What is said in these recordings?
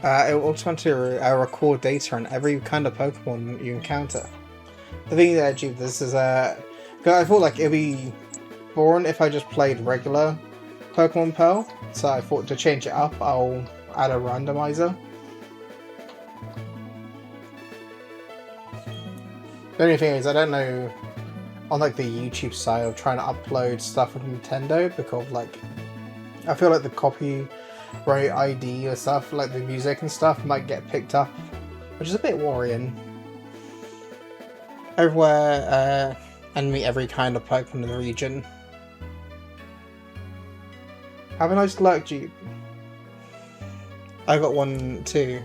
It will automatically record data on every kind of Pokemon you encounter. The thing that achieved this is cause I thought like it'd be boring if I just played regular Pokemon Pearl, so I thought to change it up, I'll add a randomizer. The only thing is, I don't know, on like the YouTube side of trying to upload stuff with Nintendo, because like, I feel like the copyright ID or stuff, like the music and stuff, might get picked up, which is a bit worrying. Everywhere, and meet every kind of Pokemon in the region. Have a nice luck, Jeep. I got one too.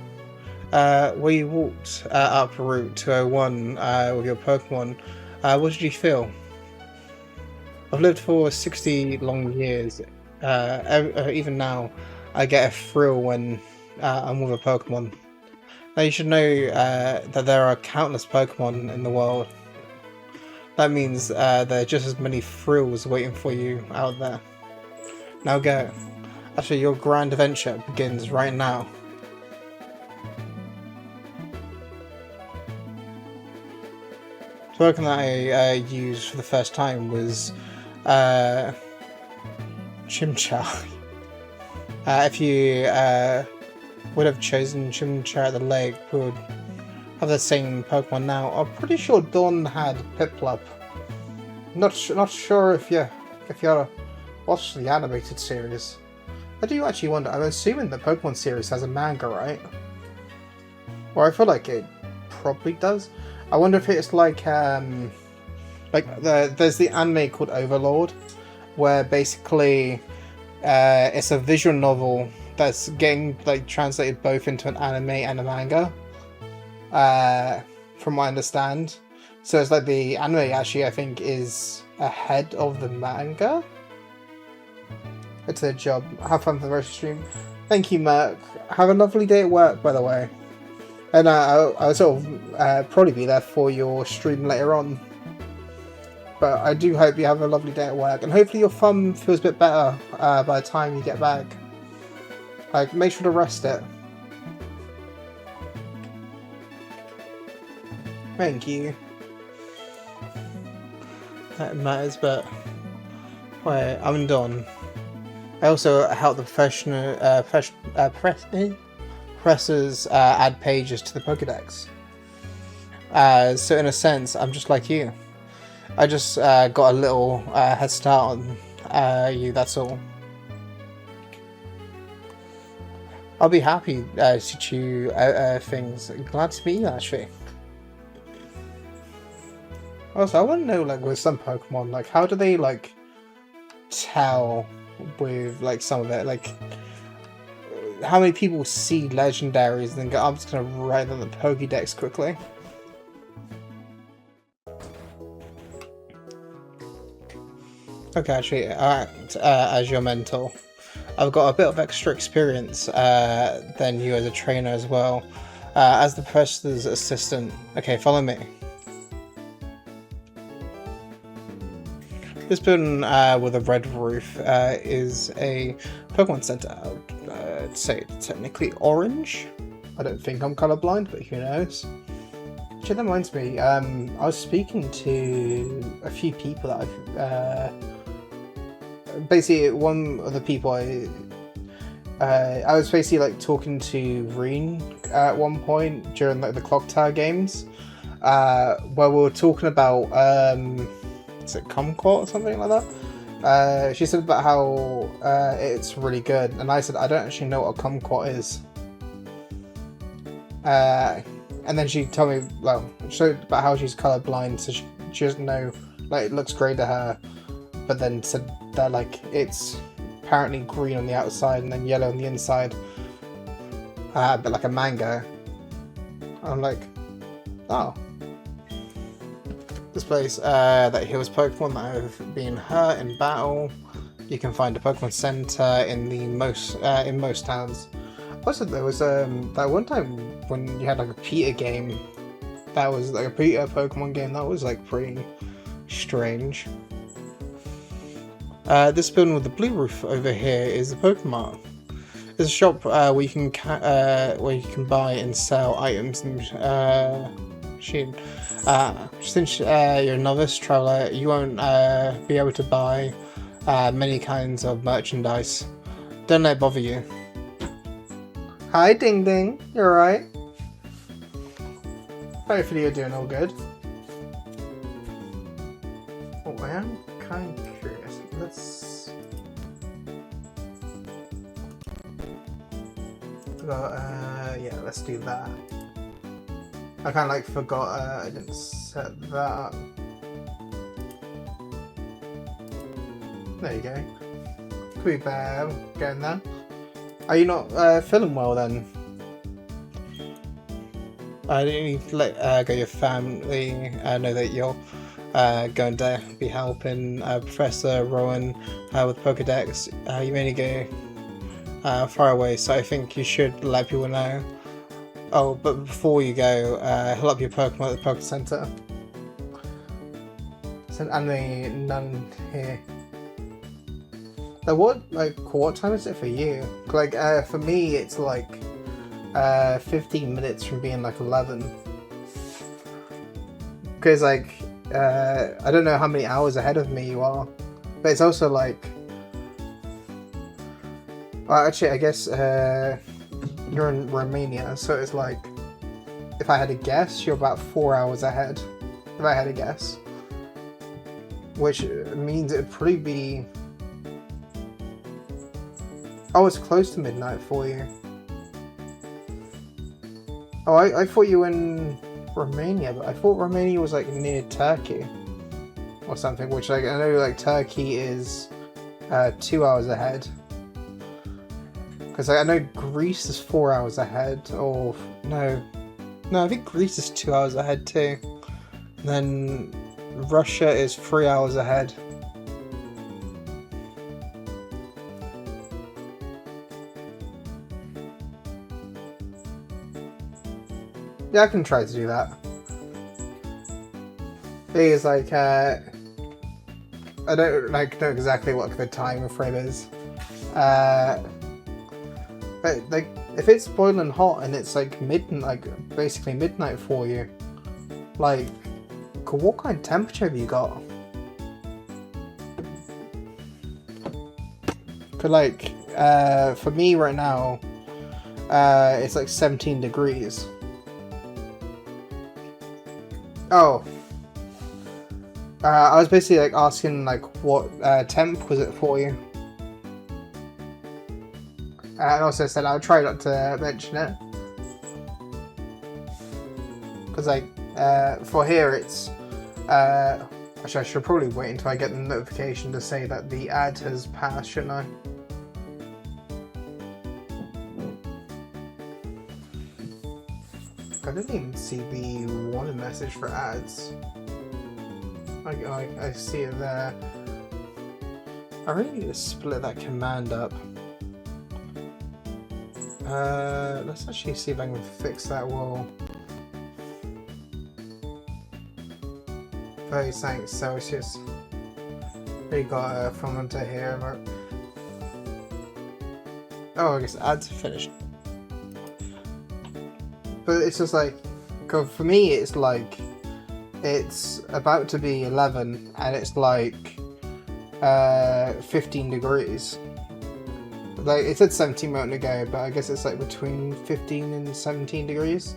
We walked up Route 201 with your Pokemon. What did you feel? I've lived for 60 long years. Even now, I get a thrill when I'm with a Pokemon. Now you should know that there are countless Pokemon in the world. That means there are just as many thrills waiting for you out there. Now go. Actually, your grand adventure begins right now. The Pokemon that I used for the first time was Chimchar. If you would have chosen Chimchar at the lake, we would have the same Pokemon now. I'm pretty sure Dawn had Piplup. Not sure if you watched the animated series. I do actually wonder. I'm assuming the Pokemon series has a manga, right? Or I feel like it probably does. I wonder if it's like there's the anime called Overlord, where basically it's a visual novel that's getting like translated both into an anime and a manga. From what I understand, so it's like the anime actually I think is ahead of the manga. It's their job. Have fun for the rest of the stream. Thank you, Merc. Have a lovely day at work, by the way. And I'll sort of probably be there for your stream later on. But I do hope you have a lovely day at work, and hopefully your thumb feels a bit better by the time you get back. Like, make sure to rest it. Thank you. That matters, but wait, I'm done. I also help the pressers add pages to the Pokédex. So in a sense, I'm just like you. I just got a little head start on you, that's all. I'll be happy to teach you things. Glad to meet you, actually. Also, I want to know, like, with some Pokemon, like, how do they, like, tell with, like, some of it? Like, how many people see legendaries and then go, I'm just going to write on the Pokédex quickly? Okay, actually, act as your mentor. I've got a bit of extra experience than you as a trainer as well. As the professor's assistant. Okay, follow me. This building with a red roof is a Pokemon Center. I'd say technically orange. I don't think I'm colorblind, but who knows? Actually, that reminds me. I was speaking to a few people that I've basically one of the people I was basically like talking to Reen at one point during like the Clock Tower games, where we were talking about is it Kumquat or something like that? She said about how it's really good, and I said I don't actually know what a Kumquat is. And then she told me, well, showed about how she's colorblind, so she doesn't know, like, it looks grey to her, but then said that, like, it's apparently green on the outside and then yellow on the inside, but like a mango. I'm like, oh. This place that heals Pokemon that have been hurt in battle. You can find a Pokemon Center in most towns. Also, there was that one time when you had like a Peter game. That was like a Peter Pokemon game. That was like pretty strange. This building with the blue roof over here is the Pokemon. There's a shop where you can buy and sell items and machine. Since you're a novice traveler, you won't be able to buy many kinds of merchandise. Don't let it bother you. Hi, Ding Ding. You alright? Hopefully you're doing all good. Oh, I am kind of curious. Let's... yeah, let's do that. I kind of like forgot I didn't set that up. There you go. Could be better getting there. Are you not feeling well then? I didn't need to let your family know that you're going to be helping Professor Rowan with Pokedex. You may go far away, so I think you should let people know. Oh, but before you go, heal up your Pokemon at the Poké Center. And the none here. What time is it for you? Like, for me, it's like 15 minutes from being like 11. Because like, I don't know how many hours ahead of me you are, but it's also like, well, actually, I guess you're in Romania, so it's like, if I had to guess, you're about 4 hours ahead. If I had to guess, which means it'd probably be. Oh, it's close to midnight for you. Oh, I thought you were in Romania, but I thought Romania was like near Turkey or something, which like I know like Turkey is 2 hours ahead. Because like, I know Greece is 4 hours ahead, or no, I think Greece is 2 hours ahead too. And then Russia is 3 hours ahead. Yeah, I can try to do that. Thing is, like, I don't like know exactly what the time frame is. But like, if it's boiling hot and it's like midnight, like basically midnight for you, like, what kind of temperature have you got? Cause like, for me right now, it's like 17 degrees. Oh, I was basically like asking like what temp was it for you, and also said I would try not to mention it, because like for here it's actually I should probably wait until I get the notification to say that the ad has passed, shouldn't I? I didn't even see the warning message for ads. I see it there. I really need to split that command up. Let's actually see if I can fix that wall. 30 Celsius. We got a thermometer here. Oh, I guess ads are finished. But it's just like, for me, it's like, it's about to be 11 and it's like 15 degrees. Like, it said 17 a moment ago, but I guess it's like between 15 and 17 degrees.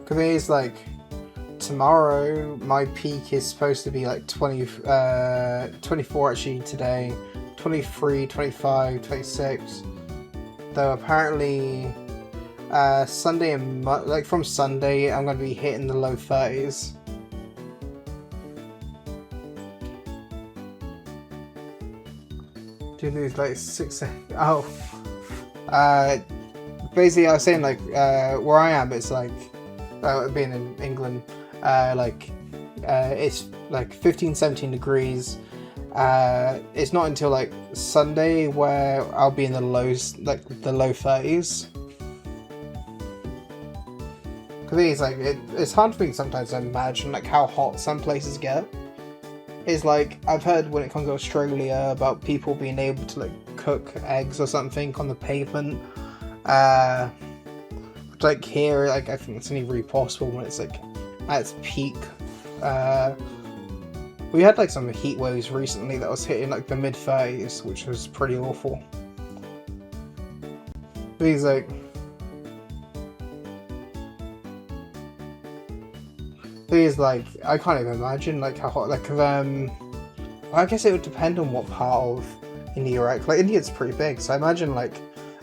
For me, it's like, tomorrow, my peak is supposed to be like 24 actually today, 23, 25, 26. Though apparently Sunday and like from Sunday I'm going to be hitting the low 30s. Do these like 6? Oh, basically I was saying like where I am, it's like being in England, like it's like 15-17 degrees. It's not until like Sunday where I'll be in the lows, like the low 30s. Cause it's like it's hard for me sometimes to imagine like how hot some places get. is like I've heard when it comes to Australia about people being able to like cook eggs or something on the pavement. Like here, like I think it's only really possible when it's like at its peak. We had like some heat waves recently that was hitting like the mid-30s, which was pretty awful. These like I can't even imagine like how hot like I guess it would depend on what part of India you're at. Like India's pretty big, so I imagine like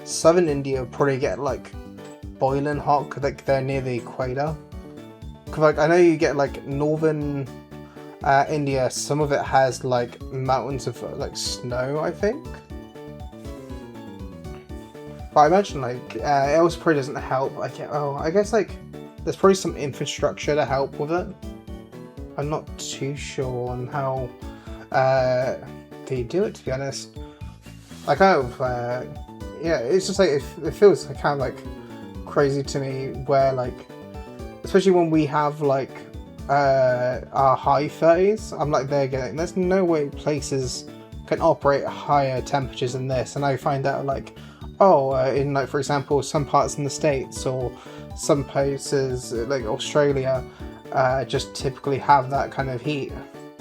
southern India would probably get like boiling hot because like they're near the equator. Cause like I know you get like northern India, some of it has like mountains of like snow, I think. But I imagine like it also probably doesn't help. I guess like there's probably some infrastructure to help with it. I'm not too sure on how they do it, to be honest. I kind of yeah, it's just like it feels like kind of like crazy to me where like, especially when we have like our high 30s, I'm like there's no way places can operate at higher temperatures than this, and I find out like in like for example some parts in the States or some places like Australia just typically have that kind of heat,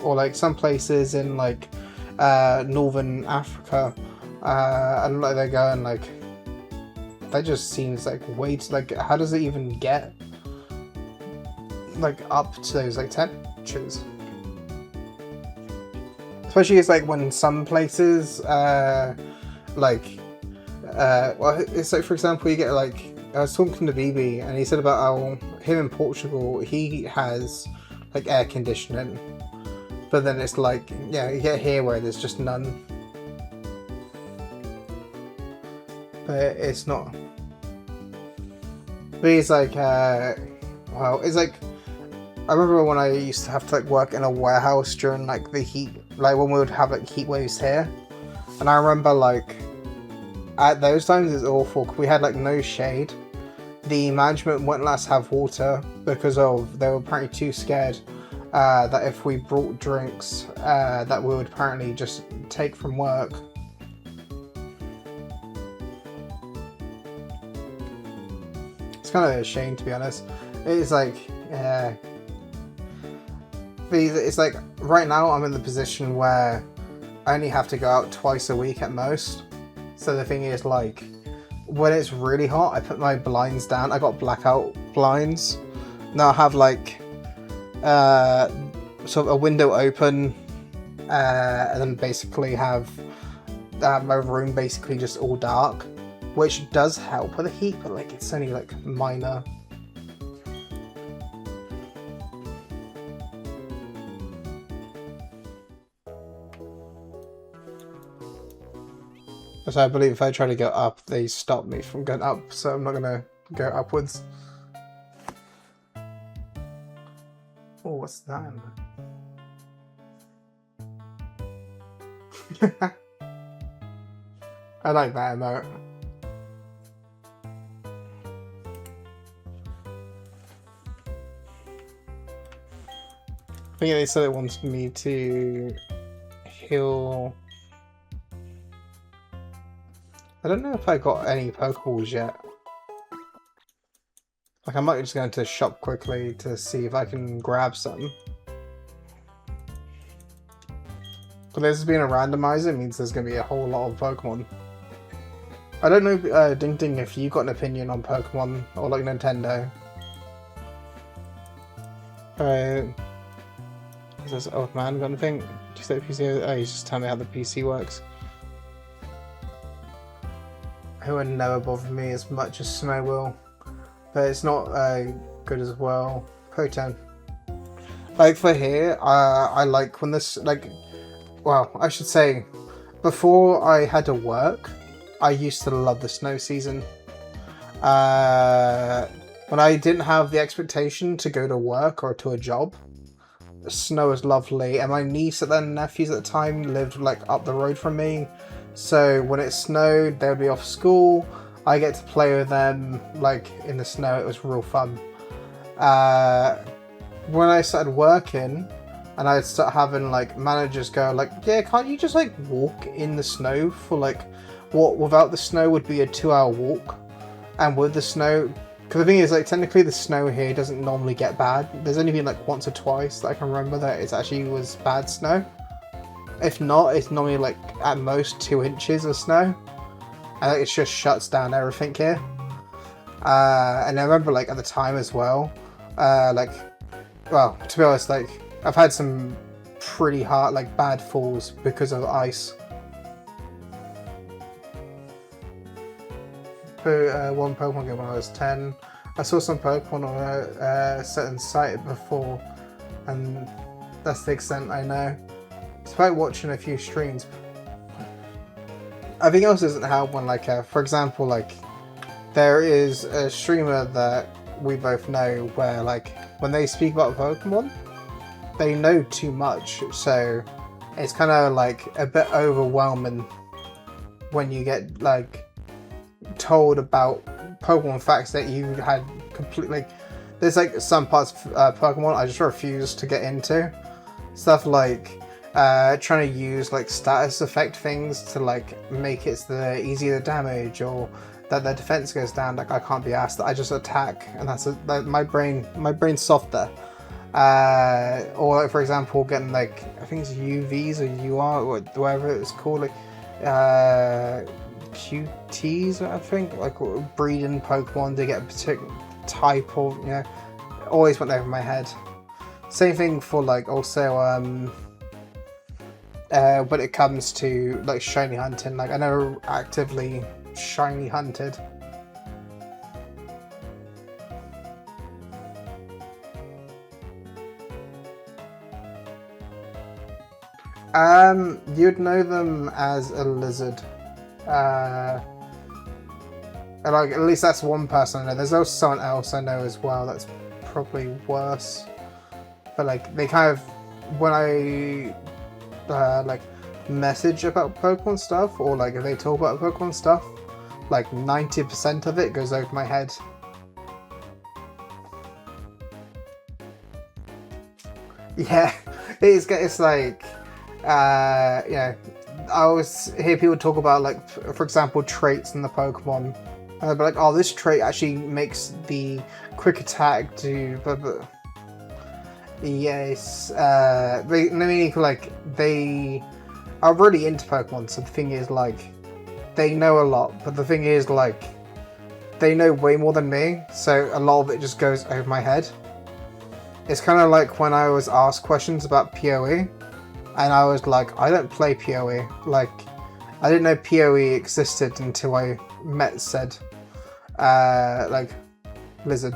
or like some places in like northern Africa and like they're going like that just seems like way too, like how does it even get like up to those like temperatures? Especially it's like when some places well, it's like for example you get like I was talking to BB and he said about how him in Portugal he has like air conditioning, but then it's like yeah you get here where there's just none. But it's not. But it's like well, it's like I remember when I used to have to like work in a warehouse during like the heat, like when we would have like heat waves here, and I remember like at those times it's awful. We had like no shade. The management wouldn't let us have water because they were apparently too scared that if we brought drinks that we would apparently just take from work. It's kind of a shame, to be honest. It's like it's like right now I'm in the position where I only have to go out twice a week at most. So the thing is, like, when it's really hot, I put my blinds down. I got blackout blinds. Now I have like sort of a window open, and then basically have my room basically just all dark, which does help with the heat, but like it's only like minor. So I believe if I try to go up, they stop me from going up, so I'm not gonna go upwards. Oh, what's that? I like that emote. I think they said it wanted me to heal. I don't know if I got any Pokeballs yet. Like I might just go into the shop quickly to see if I can grab some. But this being a randomizer means there's going to be a whole lot of Pokemon. I don't know, Ding Ding, if you got an opinion on Pokemon or like Nintendo. Is this old man got anything? Do you say PC? Oh, he's just telling me how the PC works. It would never bother me as much as Snow will, but it's not good as well. Pro-10. Like for here, I like when this well, I should say, before I had to work, I used to love the snow season. When I didn't have the expectation to go to work or to a job, snow was lovely, and my niece and then nephews at the time lived like up the road from me. So when it snowed, they would be off school. I get to play with them like in the snow. It was real fun. When I started working, and I'd start having like managers go like, yeah, can't you just like walk in the snow for like what without the snow would be a 2-hour walk, and with the snow, because the thing is like technically the snow here doesn't normally get bad. There's only been like once or twice that I can remember that it actually was bad snow. If not, it's normally like at most 2 inches of snow, and like, it just shuts down everything here. And I remember like at the time as well, like, well, to be honest, like I've had some pretty hard, like bad falls because of ice. One Pokemon game when I was 10. I saw some Pokemon on a certain site before, and that's the extent I know. Despite watching a few streams, everything else doesn't help when, like, for example, like, there is a streamer that we both know where, like, when they speak about Pokemon, they know too much, so it's kind of, like, a bit overwhelming when you get, like, told about Pokemon facts that you had completely... There's, like, some parts of Pokemon I just refuse to get into. Stuff like... trying to use like status effect things to like make it so that easier the damage or that their defense goes down. Like I can't be asked. I just attack, and that's like, my brain's softer. Or like for example, getting like I think it's UVs or UR or whatever it's called, like QTs. I think like breeding Pokemon to get a particular type of always went over my head. Same thing for like also when it comes to like shiny hunting, like I never actively shiny hunted. You'd know them as a lizard. Like at least that's one person I know. There's also someone else I know as well that's probably worse. But like they kind of when I like message about Pokemon stuff, or like if they talk about Pokemon stuff, like 90% of it goes over my head. Yeah, it's like I always hear people talk about like for example traits in the Pokemon, and they'll be like, oh, this trait actually makes the quick attack do blah, blah. Yes, they are really into Pokemon, so the thing is, like, they know a lot, but the thing is, like, they know way more than me, so a lot of it just goes over my head. It's kind of like when I was asked questions about PoE, and I was like, I don't play PoE. Like, I didn't know PoE existed until I met said, like, lizard.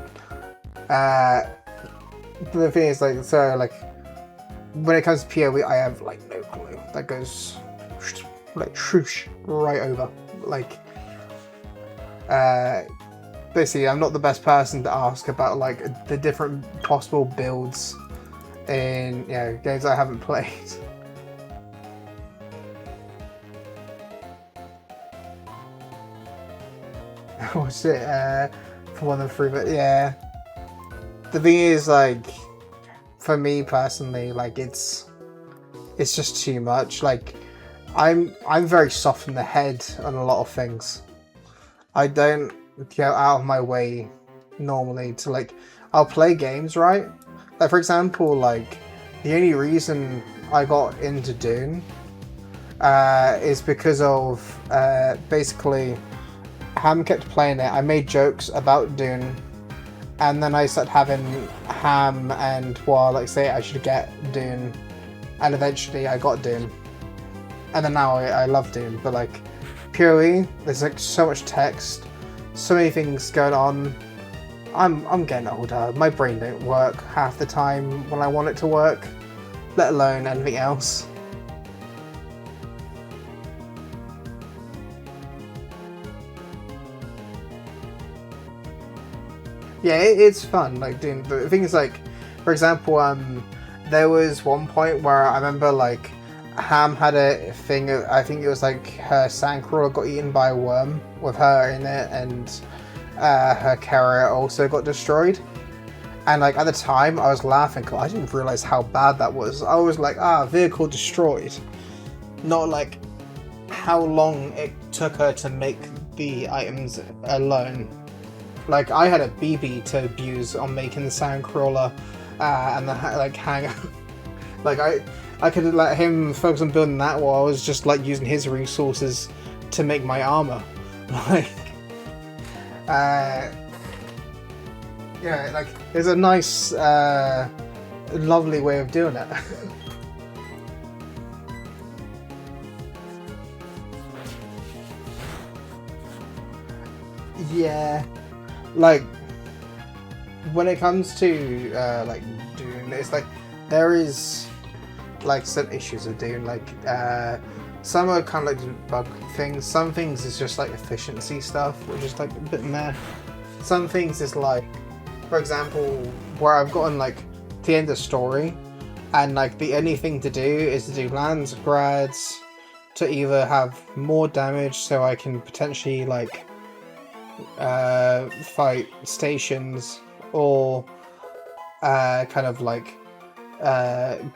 The thing is, like, so, like, when it comes to PoE, I have, like, no clue. That goes, like, swoosh, right over. Like, basically, I'm not the best person to ask about, like, the different possible builds in, games I haven't played. What's it, for more than 3, but yeah. The thing is, like, for me personally, like, it's just too much. Like, I'm very soft in the head on a lot of things. I don't go out of my way normally to, like, I'll play games, right? Like, for example, like, the only reason I got into Dune is because of, basically, Ham kept playing it. I made jokes about Dune. And then I started having Ham and like say I should get Dune, and eventually I got Dune, and then now I love Dune. But like PoE, there's like so much text, so many things going on. I'm getting older. My brain don't work half the time when I want it to work, let alone anything else. Yeah, it's fun, like, doing the things like, for example, there was one point where I remember, like, Ham had a thing, I think it was, like, her Sandcrawler got eaten by a worm with her in it, and her carrier also got destroyed. And like at the time, I was laughing because I didn't realize how bad that was. I was like, vehicle destroyed. Not like how long it took her to make the items alone. Like I had a BB to abuse on making the Sandcrawler and the hang. Like I could let him focus on building that while I was just like using his resources to make my armor. Like, yeah, like it's a nice, lovely way of doing it. Yeah, like when it comes to like Dune, it's like there is like some issues with Dune. Like some are kind of like bug things. Some things is just like efficiency stuff, which is like a bit meh. Some things is like, for example, where I've gotten like to the end of the story, and like the only thing to do is to do lands grads to either have more damage, so I can potentially like fight stations, or kind of like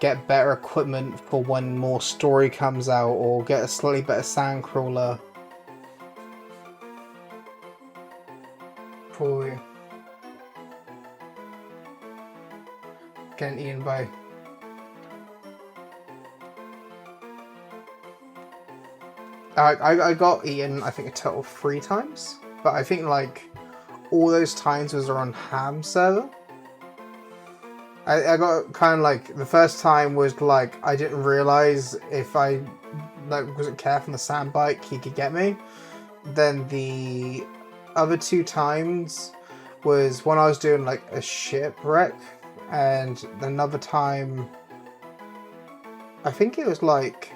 get better equipment for when more story comes out, or get a slightly better Sandcrawler. For getting eaten by. I got eaten, I think, a total of 3 times, but I think like all those times was on ham server. I got kind of like, the first time was like I didn't realize if I like wasn't careful on the sand bike he could get me. Then the other 2 times was when I was doing like a shipwreck, and another time I think it was like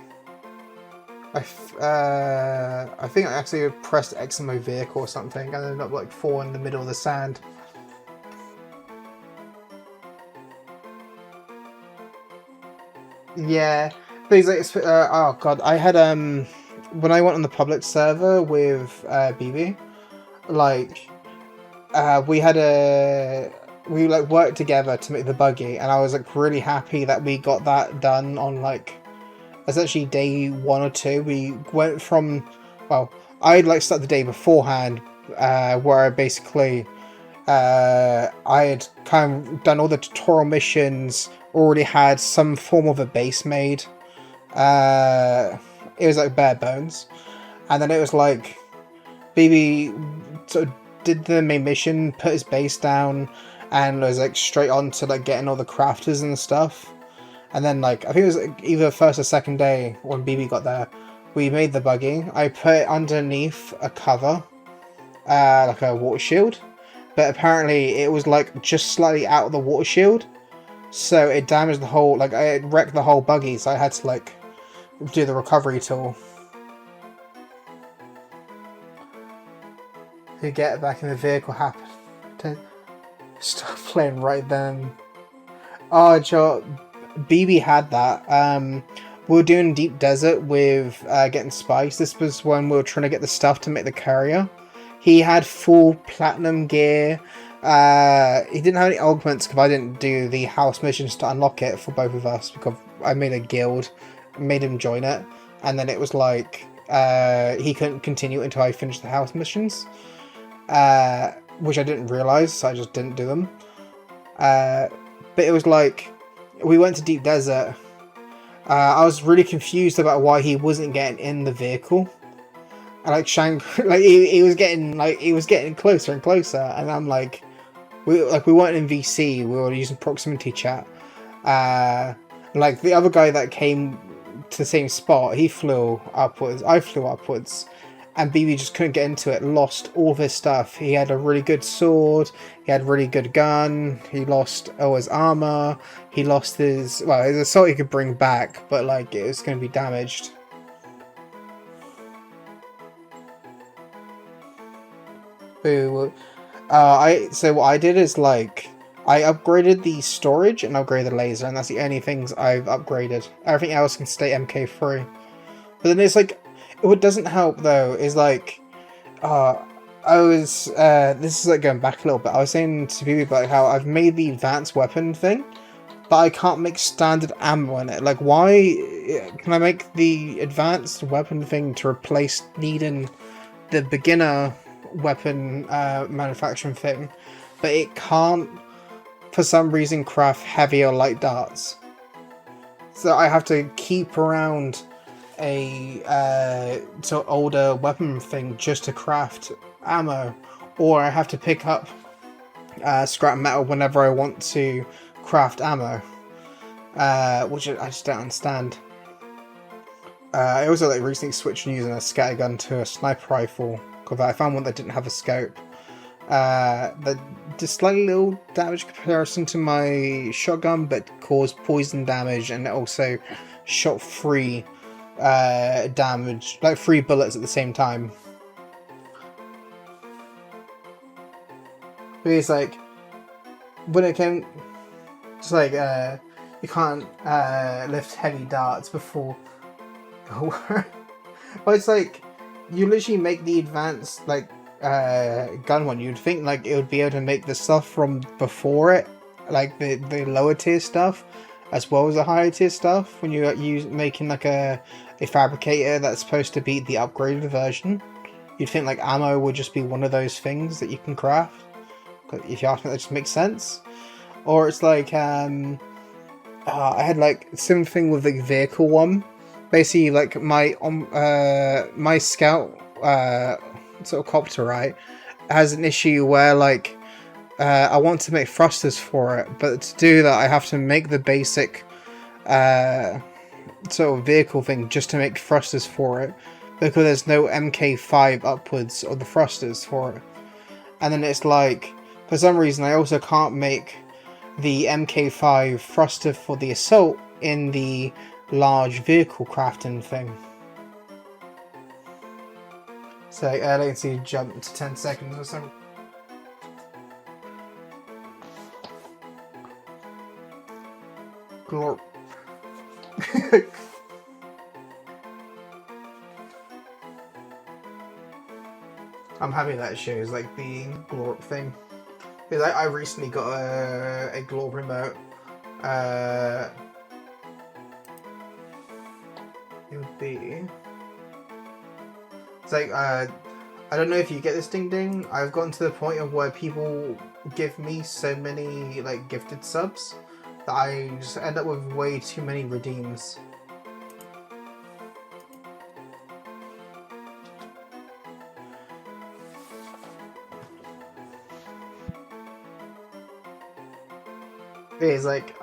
I think I actually pressed X on my vehicle or something and ended up like falling in the middle of the sand. Yeah, things like oh god, I had when I went on the public server with BB, like we like worked together to make the buggy, and I was like really happy that we got that done on like essentially day 1 or 2. We went from, well, I'd like start the day beforehand, where I basically I had kind of done all the tutorial missions, already had some form of a base made. It was like bare bones, and then it was like BB sort of did the main mission, put his base down, and was like straight on to like getting all the crafters and stuff. And then like I think it was like, either first or second day when BB got there, we made the buggy. I put it underneath a cover, like a water shield, but apparently it was like just slightly out of the water shield, so it damaged the whole, like it wrecked the whole buggy. So I had to like do the recovery tool to get it back in the vehicle. Happened to stop playing right then. Oh, Joe, BB had that. We were doing Deep Desert with getting spice. This was when we were trying to get the stuff to make the carrier. He had full platinum gear. He didn't have any augments because I didn't do the house missions to unlock it for both of us, because I made a guild, made him join it, and then it was like he couldn't continue until I finished the house missions, which I didn't realise, so I just didn't do them. But it was like, we went to Deep Desert. I was really confused about why he wasn't getting in the vehicle. And like like he was getting closer and closer, and I'm like, we weren't in VC, we were using proximity chat. Like the other guy that came to the same spot, he flew upwards, I flew upwards, and BB just couldn't get into it, lost all of his stuff. He had a really good sword, he had a really good gun, he lost all his armor, he lost his, well, his assault he could bring back, but like it was going to be damaged. Boo. So what I did is like, I upgraded the storage and upgraded the laser, and that's the only things I've upgraded. Everything else can stay MK3. But then it's like, what doesn't help though is like, I was this is like going back a little bit. I was saying to people about how I've made the advanced weapon thing, but I can't make standard ammo in it. Like, why can I make the advanced weapon thing to replace needing the beginner weapon manufacturing thing, but it can't, for some reason, craft heavy or light darts. So I have to keep around a sort of older weapon thing just to craft ammo, or I have to pick up scrap metal whenever I want to craft ammo, which I just don't understand. I also like recently switched from using a scattergun to a sniper rifle because I found one that didn't have a scope. That did slightly little damage comparison to my shotgun, but caused poison damage and it also shot free damage, like 3 bullets at the same time. But it's like when it came, it's like you can't lift heavy darts before. But it's like you literally make the advanced like gun one. You'd think like it would be able to make the stuff from before it, like the lower tier stuff, as well as the higher tier stuff. When you're making like a fabricator that's supposed to be the upgraded version, you'd think like ammo would just be one of those things that you can craft. If you ask me, that just makes sense. Or it's like I had like something with the vehicle one. Basically, like my my scout sort of copter, right, has an issue where like I want to make thrusters for it, but to do that I have to make the basic sort of vehicle thing just to make thrusters for it, because there's no MK5 upwards of the thrusters for it. And then it's like, for some reason I also can't make the MK5 thruster for the assault in the large vehicle crafting thing. So latency jumped to 10 seconds or something. Glorp. I'm happy that shows like the glorp thing. Because I recently got a glorp remote. It would be... It's like, I don't know if you get this ding ding. I've gotten to the point of where people give me so many like gifted subs that I just end up with way too many redeems. It's like,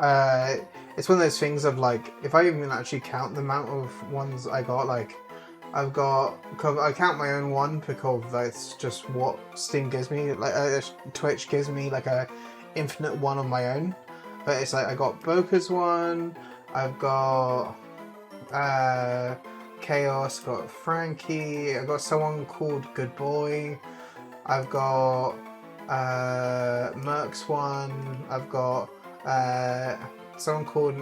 it's one of those things of like, if I even actually count the amount of ones I got, like, I count my own one because that's just what Steam gives me, like Twitch gives me like a infinite one of my own. But it's like I got Boca's one, I've got Chaos, I've got Frankie, I've got someone called Good Boy, I've got Merc's one, I've got someone called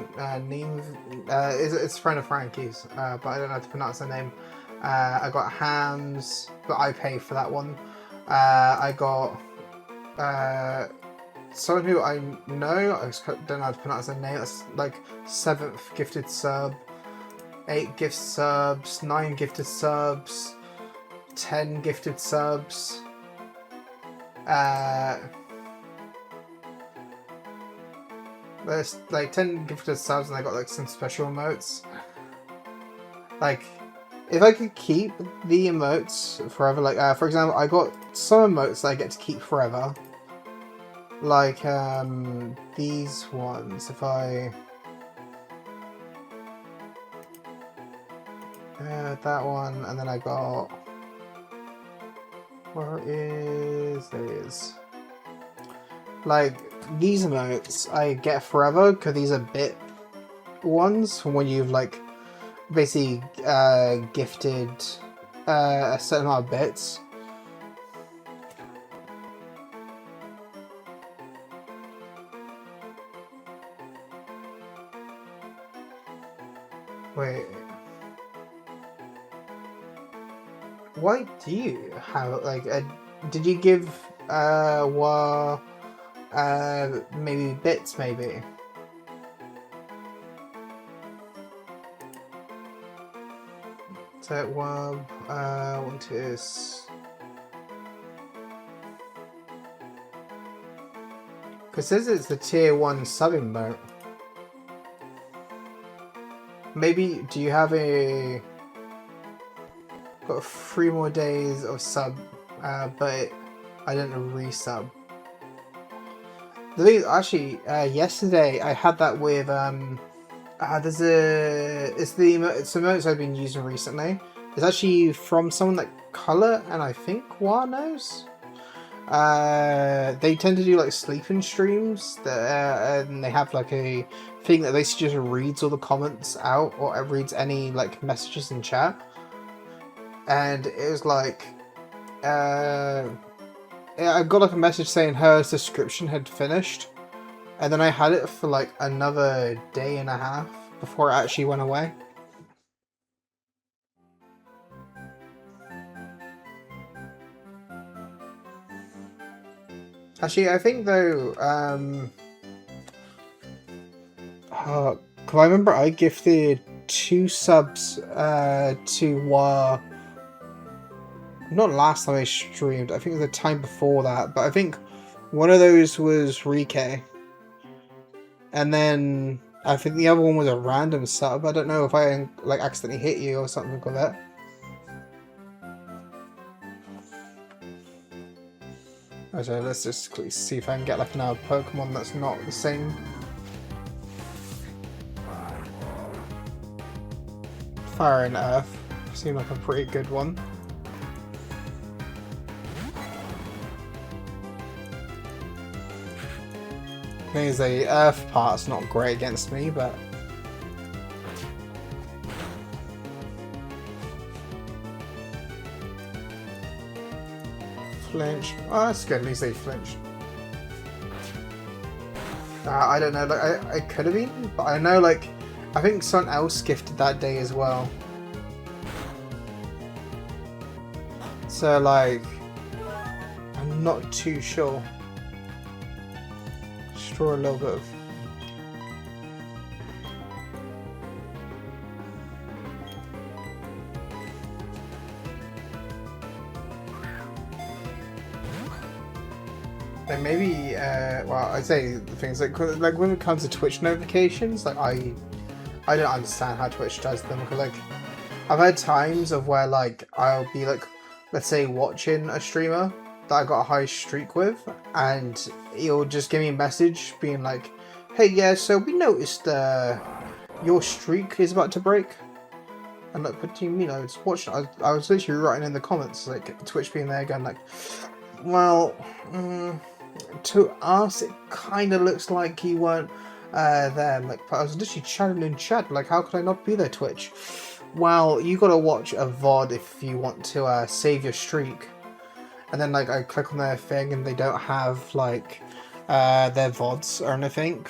Neem, it's a friend of Frankie's, but I don't know how to pronounce her name. I got Hams, but I pay for that one. I got someone who I know, I just don't know how to pronounce their name. That's like 7th gifted sub, 8 gift subs, 9 gifted subs, 10 gifted subs. There's like 10 gifted subs, and I got like some special emotes. Like, if I could keep the emotes forever, like for example, I got some emotes that I get to keep forever. Like these ones. If I that one, and then I got, where is, there it is. Like, these emotes I get forever because these are bit ones from when you've like basically gifted a certain amount of bits. Wait, why do you have like a did you give maybe bits maybe? So what is, because this is the tier 1 subbing boat. Maybe do you have got 3 more days of sub, but I didn't resub. The thing is, actually, yesterday I had that with it's the emotes I've been using recently. It's actually from someone like Color and I think Warnos. They tend to do like sleeping streams that, and they have like a thing that basically just reads all the comments out, or it reads any like messages in chat. And it was like, I got like a message saying her subscription had finished, and then I had it for like another day and a half before it actually went away. Actually, I think though, cause I remember I gifted 2 subs to not last time I streamed, I think it was the time before that, but I think one of those was Rike. And then I think the other one was a random sub. I don't know if I like accidentally hit you or something like that. Okay, let's just quickly see if I can get like another Pokemon that's not the same. Fire and Earth seem like a pretty good one. Thing is, the Earth part's not great against me, but flinch. Oh, that's good. At least they flinched. I don't know. Like, I could have been, but I know like I think someone else gifted that day as well. So like, I'm not too sure. Draw a little bit of. And maybe, well, I'd say the things like when it comes to Twitch notifications, like I don't understand how Twitch does them, because like I've had times of where like I'll be like, let's say watching a streamer that I got a high streak with, and he'll just give me a message being like, hey, yeah, so we noticed your streak is about to break. And like, what do you mean? I was watching, I was literally writing in the comments, like Twitch being there going like, well, to us it kind of looks like you weren't there. Like, I was literally chatting in chat, like, how could I not be there, Twitch? Well, you gotta watch a VOD if you want to save your streak. And then like I click on their thing and they don't have like their VODs or anything,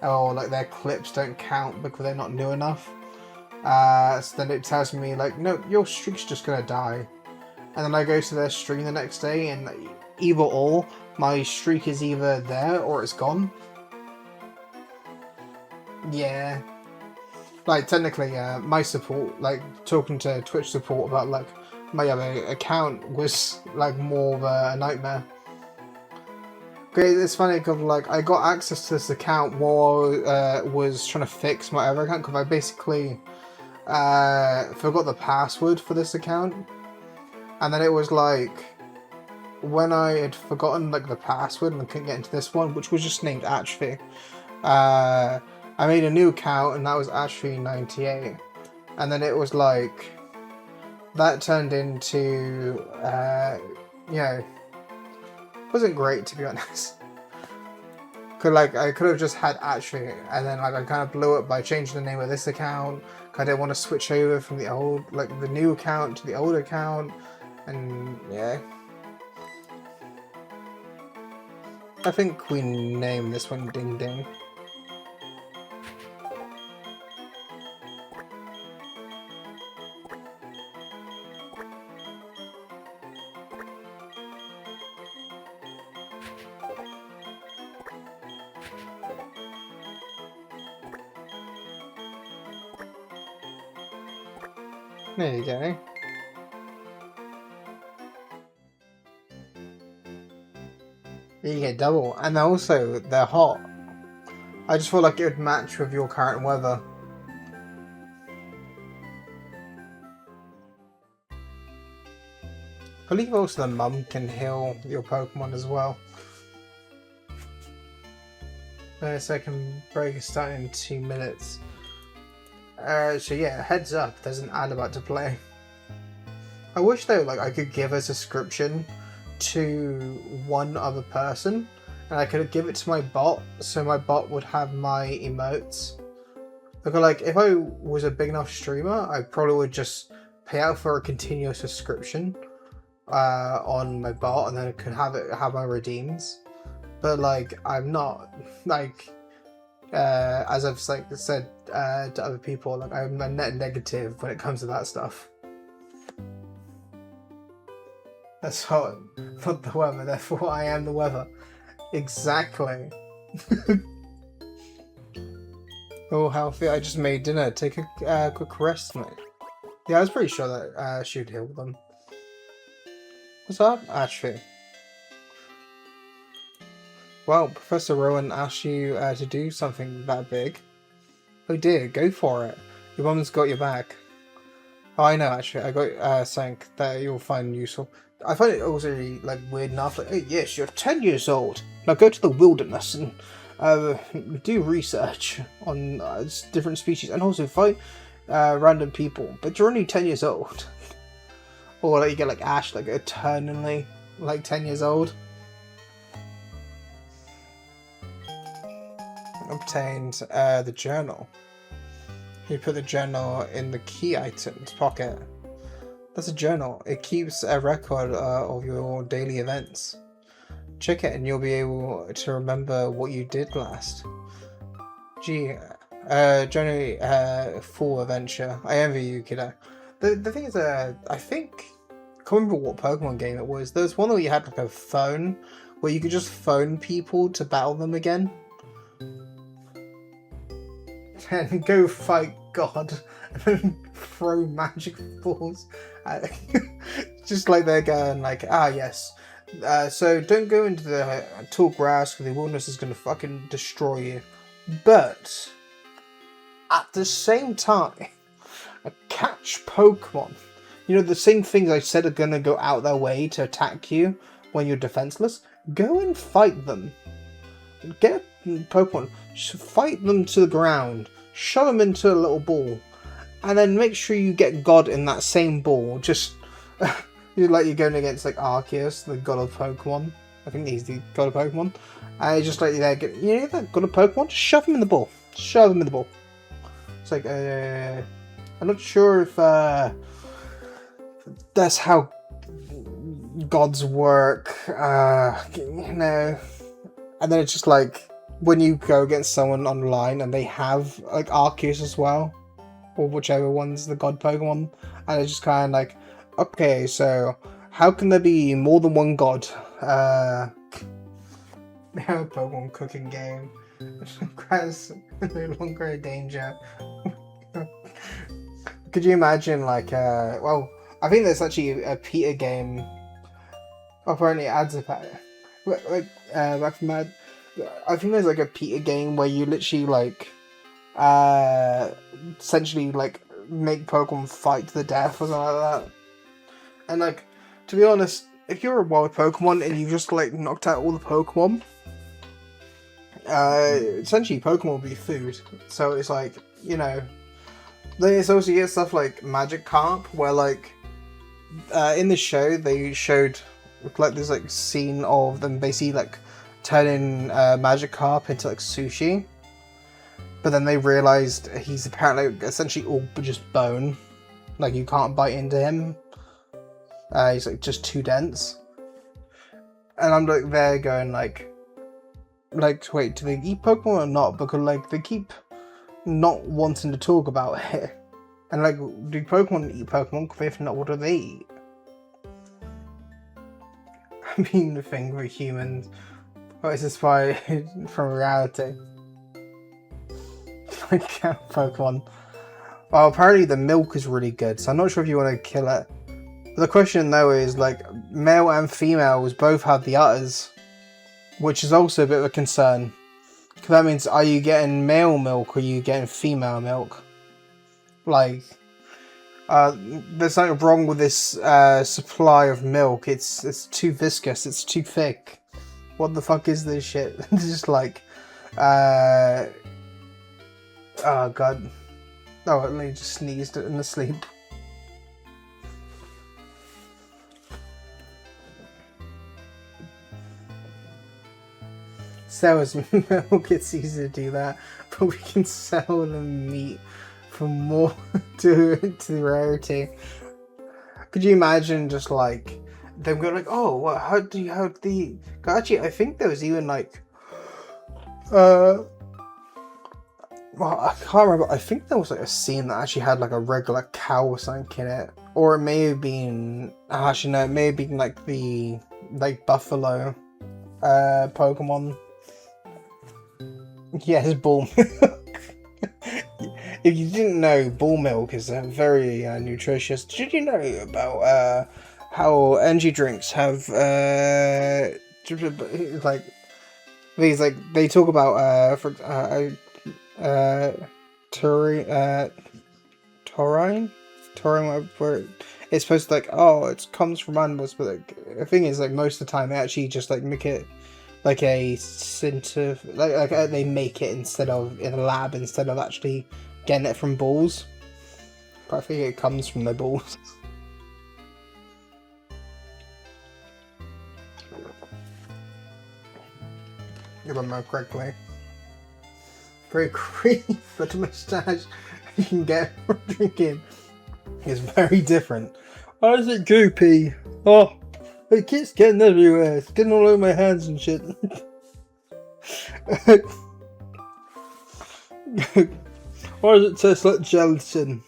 or like their clips don't count because they're not new enough. So then it tells me like, no, your streak's just gonna die. And then I go to their stream the next day, and either or, my streak is either there or it's gone. Yeah. Like technically, my support, like talking to Twitch support about like my other account was like more of a nightmare. Okay, it's funny because like I got access to this account while I was trying to fix my other account, because I basically forgot the password for this account, and then it was like when I had forgotten like the password and I couldn't get into this one, which was just named Achvi. I made a new account and that was Achvi 98, and then it was like that turned into you know, wasn't great to be honest. Cause like I could have just had Achvi, and then like I kind of blew it by changing the name of this account. I didn't want to switch over from the old, like the new account to the old account, and yeah. I think we name this one Ding Ding. There you go. You get double, and also they're hot. I just feel like it would match with your current weather. I believe also the mum can heal your Pokemon as well. So I can break a start in 2 minutes. So yeah, heads up, there's an ad about to play. I wish though, like, I could give a subscription to one other person, and I could give it to my bot, so my bot would have my emotes. Like, if I was a big enough streamer, I probably would just pay out for a continuous subscription on my bot, and then I could have my redeems. But like, I'm not, like, as I've like said to other people, like, I'm a net negative when it comes to that stuff. That's hot, not the weather, therefore I am the weather. Exactly. Oh, healthy, I just made dinner. Take a quick rest, mate. Yeah, I was pretty sure that she'd heal them. What's up, Achvi? Well, Professor Rowan asked you to do something that big. Oh dear, go for it. Your mum's got your back. Oh, I know, actually. I got something that you'll find useful. I find it also really, like, weird enough. Like, oh yes, you're 10 years old. Now go to the wilderness and do research on different species, and also fight random people. But you're only 10 years old. Or like, you get like Ash, like, eternally, like, 10 years old. Obtained the journal. You put the journal in the key items pocket. That's a journal. It keeps a record of your daily events. Check it and you'll be able to remember what you did last. Gee, generally full adventure. I envy you, kiddo. The thing is, I think, I can't remember what Pokemon game it was. There was one where you had like a phone where you could just phone people to battle them again. And go fight God and throw magic balls. Just like they're going like, ah yes. So don't go into the tall grass because the wilderness is going to fucking destroy you. But at the same time, catch Pokemon. You know, the same things I said are going to go out their way to attack you when you're defenseless. Go and fight them. Get a Pokemon, fight them to the ground, shove them into a little ball, and then make sure you get God in that same ball. Just like you're going against like Arceus, the god of Pokemon. I think he's the god of Pokemon. And just like that god of Pokemon, just shove him in the ball. Shove him in the ball. It's like I'm not sure if that's how gods work. You know. And then it's just like, when you go against someone online and they have like Arceus as well, or whichever one's the god Pokemon, and it's just kind of like, okay, so how can there be more than one god? They have a Pokemon cooking game. Grass no longer a danger. Could you imagine like, well, I think there's actually a Peter game. Apparently, ads about it. Like, back from Mad. I think there's like a Peter game where you literally like, essentially like make Pokemon fight to the death or something like that. And like, to be honest, if you're a wild Pokemon and you've just like knocked out all the Pokemon, essentially Pokemon will be food. So it's like, you know, there's also get stuff like Magikarp where like, in the show they showed like this like scene of them basically like turning Magikarp into like sushi, but then they realized he's apparently essentially all just bone, like you can't bite into him. He's like just too dense, and I'm like there going like wait, do they eat Pokemon or not? Because like they keep not wanting to talk about it, and like, do Pokemon eat Pokemon? If not, what do they eat? I mean, the thing with humans, what is inspired from reality? Like Pokemon. Well, apparently the milk is really good, so I'm not sure if you want to kill it. But the question though is, like, male and females both have the udders, which is also a bit of a concern. Because that means, are you getting male milk or are you getting female milk? Like, there's something wrong with this supply of milk. It's too viscous. It's too thick. What the fuck is this shit? It's just like, oh god. Oh, I only just sneezed in the sleep. Sell as milk, it's easy to do that, but we can sell the meat for more to the rarity. Could you imagine just like them going like, oh, what? How do you have the? Actually, I think there was even like, well, I can't remember. I think there was like a scene that actually had like a regular cow or something in it, or it may have been. Actually, no, it may have been like the buffalo, Pokemon. Yes, bull milk. If you didn't know, bull milk is very nutritious. Did you know about how energy drinks have like these, like they talk about taurine, where it's supposed to like, oh, it comes from animals, but like the thing is, like most of the time they actually just like make it like a like they make it instead of in a lab instead of actually getting it from bulls. But I think it comes from the bulls. If I remember correctly. Very creepy, but the moustache you can get from drinking is very different. Why is it goopy? Oh, it keeps getting everywhere. It's getting all over my hands and shit. Why does it taste like gelatin?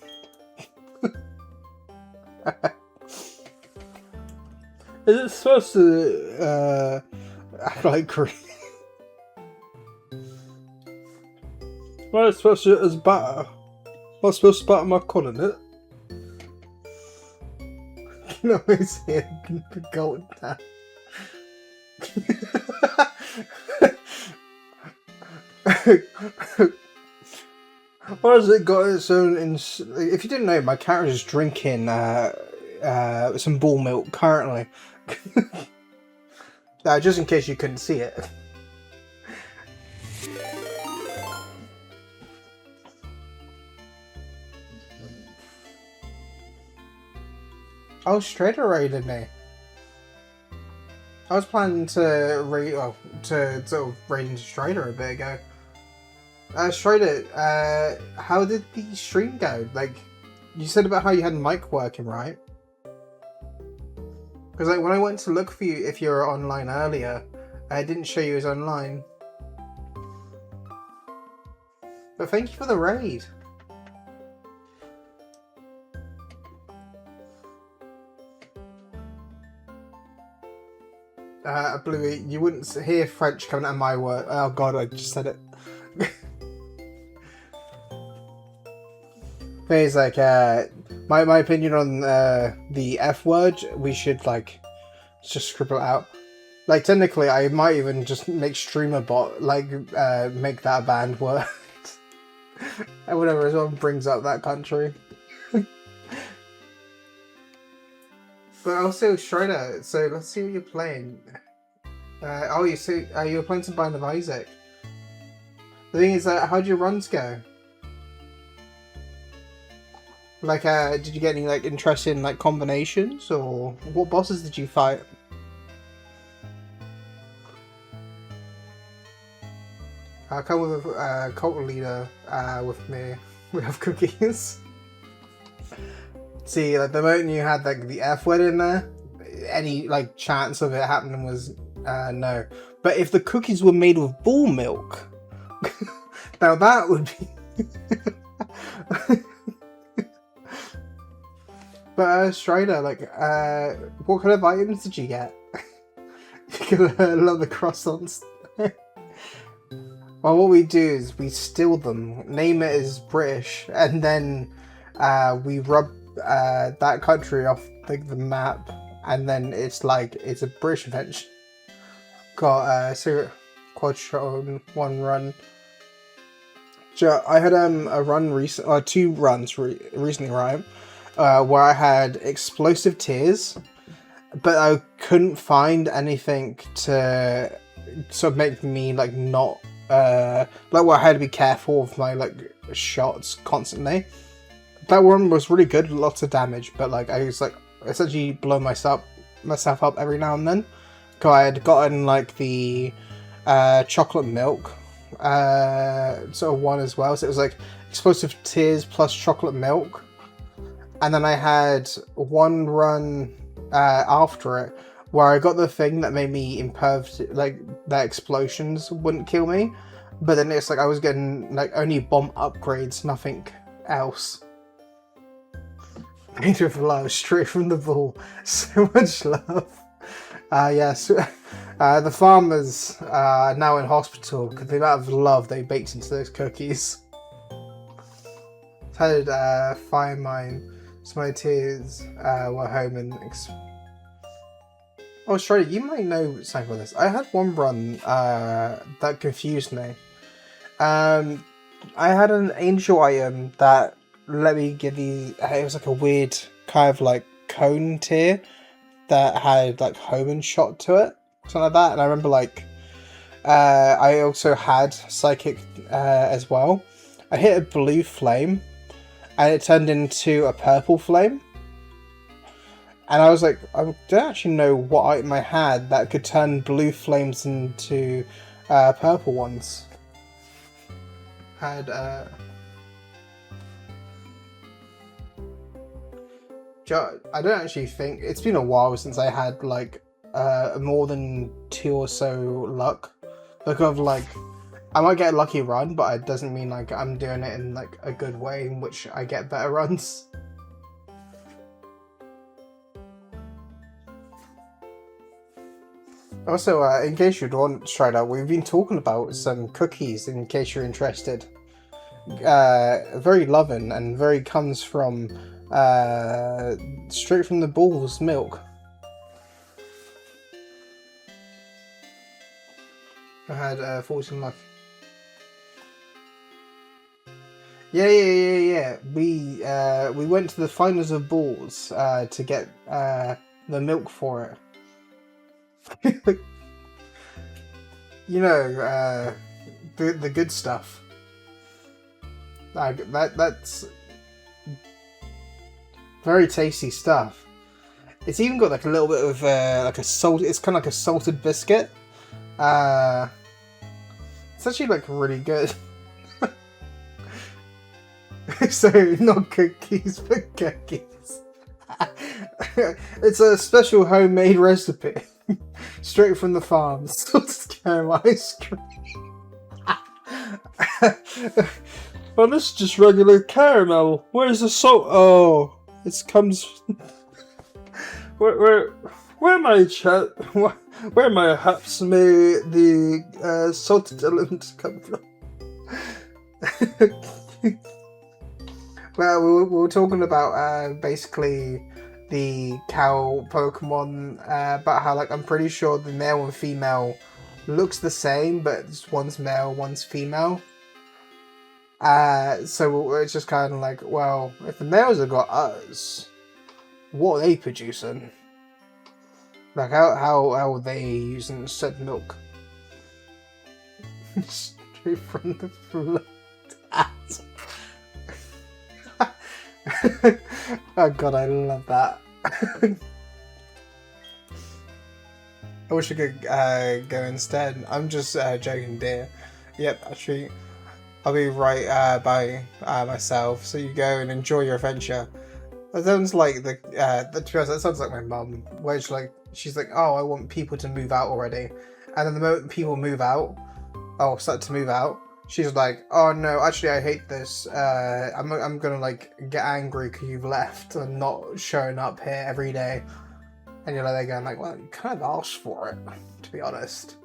Is it supposed to act like cream? Why is it supposed to as batter? Am I supposed to batter my cod in it? No, it's here. The gold now. Why has it got its own? If you didn't know, my character's drinking some bull milk currently. Just in case you couldn't see it. Oh, Strider raided me. I was planning to raid, to sort of raid into Strider a bit ago. Strider, how did the stream go? Like, you said about how you had mic working, right? Because like when I went to look for you, if you were online earlier, I didn't show you as online. But thank you for the raid. Bluey, you wouldn't hear French coming out of my word. Oh god, I just said it. But it's like, my opinion on the F word, we should like just scribble it out. Like technically, I might even just make streamer bot like make that a banned word. And whenever someone brings up that country. But also Strider, so let's see what you're playing. You're playing some Bind of Isaac. The thing is, how'd your runs go? Like, did you get any like interesting like combinations, or what bosses did you fight? I'll come with a cult leader with me. We have cookies. See, like the moment you had like the F word in there, any like chance of it happening was no. But if the cookies were made with bull milk, now that would be. But Strider, like, what kind of items did you get? You can love the croissants. Well, what we do is we steal them, name it as British, and then we rub that country off like the map, and then it's like it's a British invention. Got cigarette quad shot on one run. So I had a run two runs recently, right? Where I had explosive tears, but I couldn't find anything to sort of make me like not like where I had to be careful of my like shots constantly. That one was really good, lots of damage, but like I was like essentially blow myself up every now and then. Cause I had gotten like the chocolate milk sort of one as well, so it was like explosive tears plus chocolate milk, and then I had one run after it where I got the thing that made me imperv, like that explosions wouldn't kill me, but then it's like I was getting like only bomb upgrades, nothing else. Made with love, straight from the ball. So much love. Yes, the farmers are now in hospital because the amount of love they baked into those cookies. Had fire mine, so my tears were home and. Oh, Strider, you might know something about this. I had one run that confused me. I had an angel item that let me get these. It was like a weird kind of like cone tier that had like Homan shot to it, something like that. And I remember like I also had psychic as well. I hit a blue flame, and it turned into a purple flame. And I was like, I don't actually know what item I had that could turn blue flames into purple ones. Had I don't actually think it's been a while since I had like more than 2 or so luck. Look of like I might get a lucky run, but it doesn't mean like I'm doing it in like a good way in which I get better runs. Also, in case you don't try it out, we've been talking about some cookies in case you're interested. Very loving and very comes from straight from the bull's milk. I had 14 luck. Yeah. We went to the finals of balls to get the milk for it. You know, the good stuff. That's very tasty stuff. It's even got like a little bit of like a salt. It's kind of like a salted biscuit. It's actually like really good. So not cookies, but cookies. It's a special homemade recipe, straight from the farm. Salted caramel ice cream. Well, this is just regular caramel. Where's the salt? Oh, it comes. Where my chat? Where my perhaps may the salted element come from? Well, we were talking about basically the cow Pokemon, about how like I'm pretty sure the male and female looks the same, but one's male, one's female. So it's just kind of like, well, if the males have got us, what are they producing? Like how are they using said milk? Straight from the flood. Oh god, I love that. I wish I could go instead. I'm just joking, dear. Yep, actually, I'll be right by myself. So you go and enjoy your adventure. That sounds like to be honest, that sounds like my mum, where she's like, oh, I want people to move out already, and then the moment people move out, start to move out, she's like, oh no, actually I hate this. I'm gonna like get angry because you've left and not showing up here every day. And you're like, they're going like, well, you kind of asked for it, to be honest.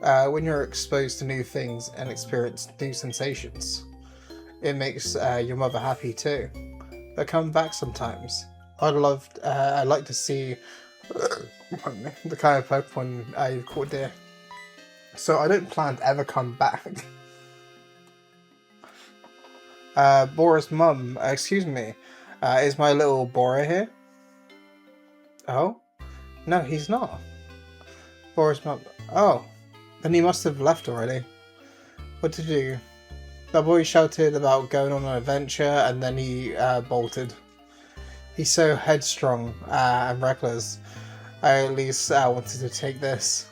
When you're exposed to new things and experience new sensations, it makes your mother happy too. But come back sometimes. I'd like to see the kind of Pokemon you've caught there. So I don't plan to ever come back. Bora's mum, excuse me, is my little Bora here? Oh? No, he's not. Bora's mum. Oh, then he must have left already. What did you do? The boy shouted about going on an adventure and then he bolted. He's so headstrong and reckless. I at least wanted to take this.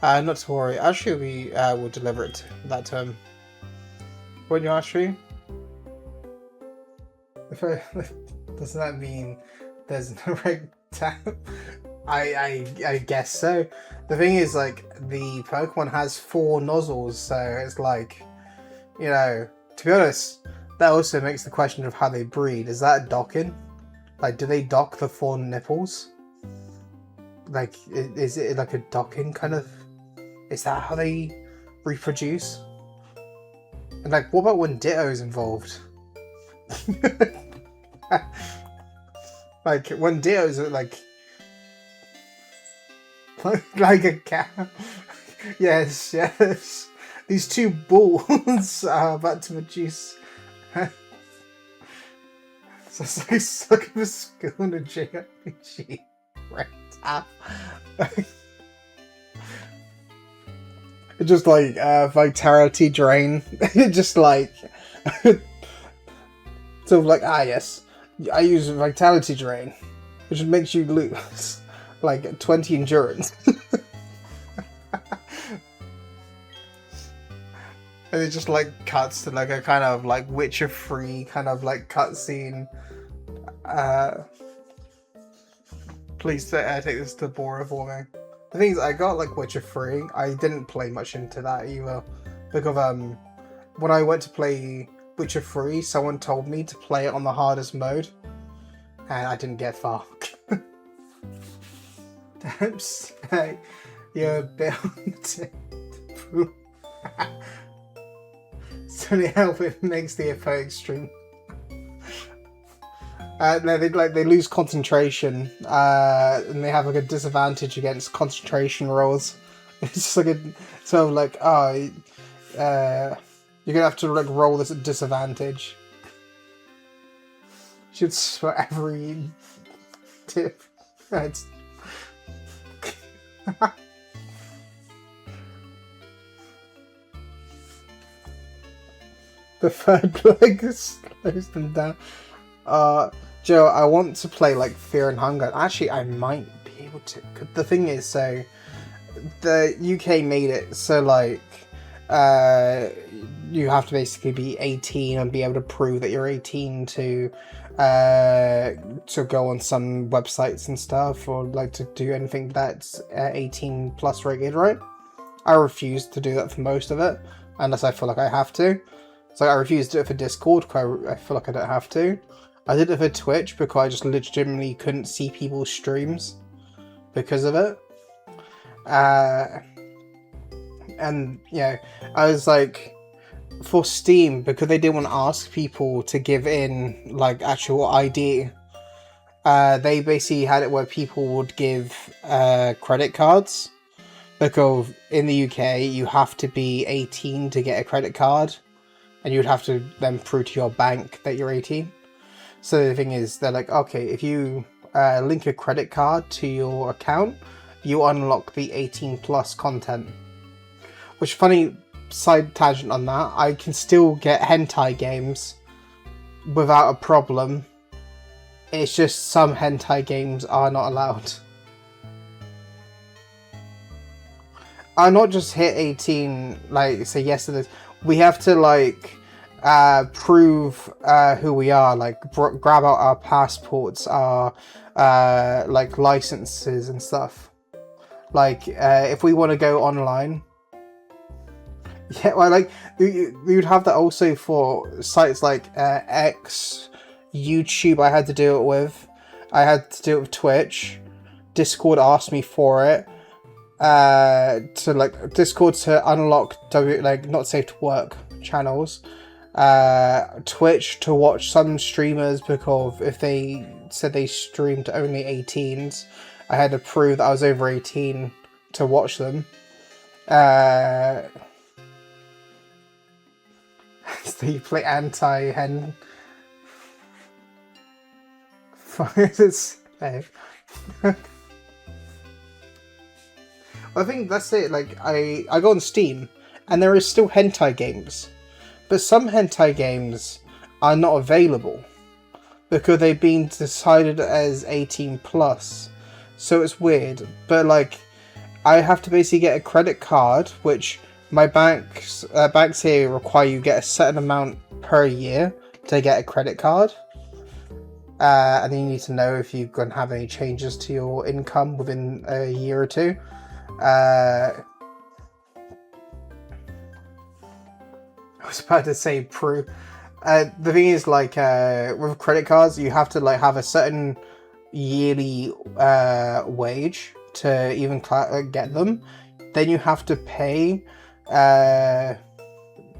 Not to worry, Achvi will deliver that to him. Won't you, Achvi? Doesn't that mean there's no right time? I guess so. The thing is, like, the Pokemon has 4 nozzles, so it's like, you know, to be honest, that also makes the question of how they breed. Is that docking? Like, do they dock the 4 nipples? Like, is it like a docking kind of? Is that how they reproduce? And like, what about when Ditto's involved? Like, when Ditto's like a cat. Yes, yes. These 2 balls are about to produce. So it's like stuck in a school in a JRPG. Right. It's just like vitality drain. Just like sort of like, yes, I use vitality drain, which makes you lose like 20 endurance. And it just like cuts to like a kind of like Witcher 3 kind of like cutscene. Please take this to Bora for me. The thing is, I got like Witcher 3. I didn't play much into that either, because when I went to play Witcher 3, someone told me to play it on the hardest mode, and I didn't get far. Don't say you're bound to prove. It's only help it makes the effect extreme. No, they lose concentration, and they have like a disadvantage against concentration rolls. It's just like a sort of like, you're gonna have to like roll this at disadvantage. Should for every tip. Right. The third leg slows them down. Joe, I want to play like Fear and Hunger. Actually, I might be able to. The thing is, so the UK made it so like you have to basically be 18 and be able to prove that you're 18 to go on some websites and stuff, or like to do anything that's 18 plus rated, right? I refuse to do that for most of it unless I feel like I have to. So I refuse to do it for Discord because I feel like I don't have to. I did it for Twitch because I just legitimately couldn't see people's streams because of it. And, you know, I was like, for Steam, because they didn't want to ask people to give in, like, actual ID, they basically had it where people would give credit cards. Because in the UK, you have to be 18 to get a credit card. And you'd have to then prove to your bank that you're 18. So the thing is, they're like, okay, if you link a credit card to your account, you unlock the 18 plus content. Which, funny side tangent on that, I can still get hentai games without a problem. It's just some hentai games are not allowed. I'll not just hit 18, like, say yes to this. We have to, like, prove who we are, like grab out our passports, our like licenses and stuff. Like if we want to go online, yeah, well, like we would have that also for sites like X, YouTube. I had to do it with. I had to do it with Twitch. Discord asked me for it. To like Discord to unlock not safe to work channels. Twitch to watch some streamers because if they said they streamed to only 18s, I had to prove that I was over 18 to watch them. So you play anti-hen. I think that's it. Like I go on Steam, and there is still hentai games, but some hentai games are not available because they've been decided as 18 plus. So it's weird. But like, I have to basically get a credit card, which my banks here require you get a certain amount per year to get a credit card. And then you need to know if you're going to have any changes to your income within a year or two. I was about to say proof. The thing is, like, with credit cards, you have to like have a certain yearly wage to even get them. Then you have to pay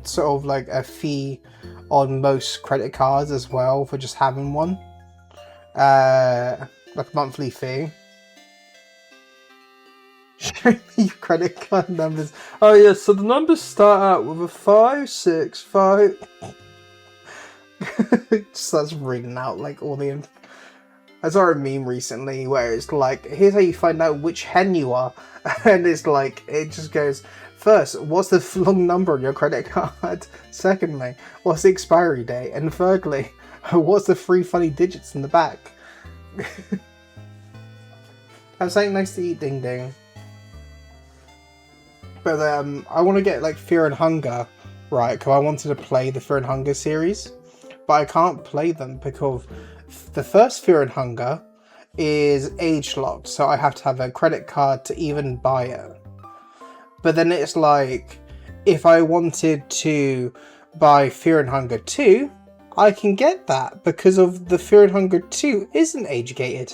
sort of like a fee on most credit cards as well for just having one. Like a monthly fee. Show me your credit card numbers. Oh yeah, so the numbers start out with a 5, 6, 5. It starts reading out like all the. I saw a meme recently where it's like, here's how you find out which hen you are, and it's like it just goes. First, what's the long number on your credit card? Secondly, what's the expiry date? And thirdly, what's the 3 funny digits in the back? Have something nice to eat, ding ding. But I want to get like Fear and Hunger, right? Because I wanted to play the Fear and Hunger series, but I can't play them because the first Fear and Hunger is age locked, so I have to have a credit card to even buy it. But then it's like, if I wanted to buy Fear and Hunger 2, I can get that because of the Fear and Hunger 2 isn't age gated.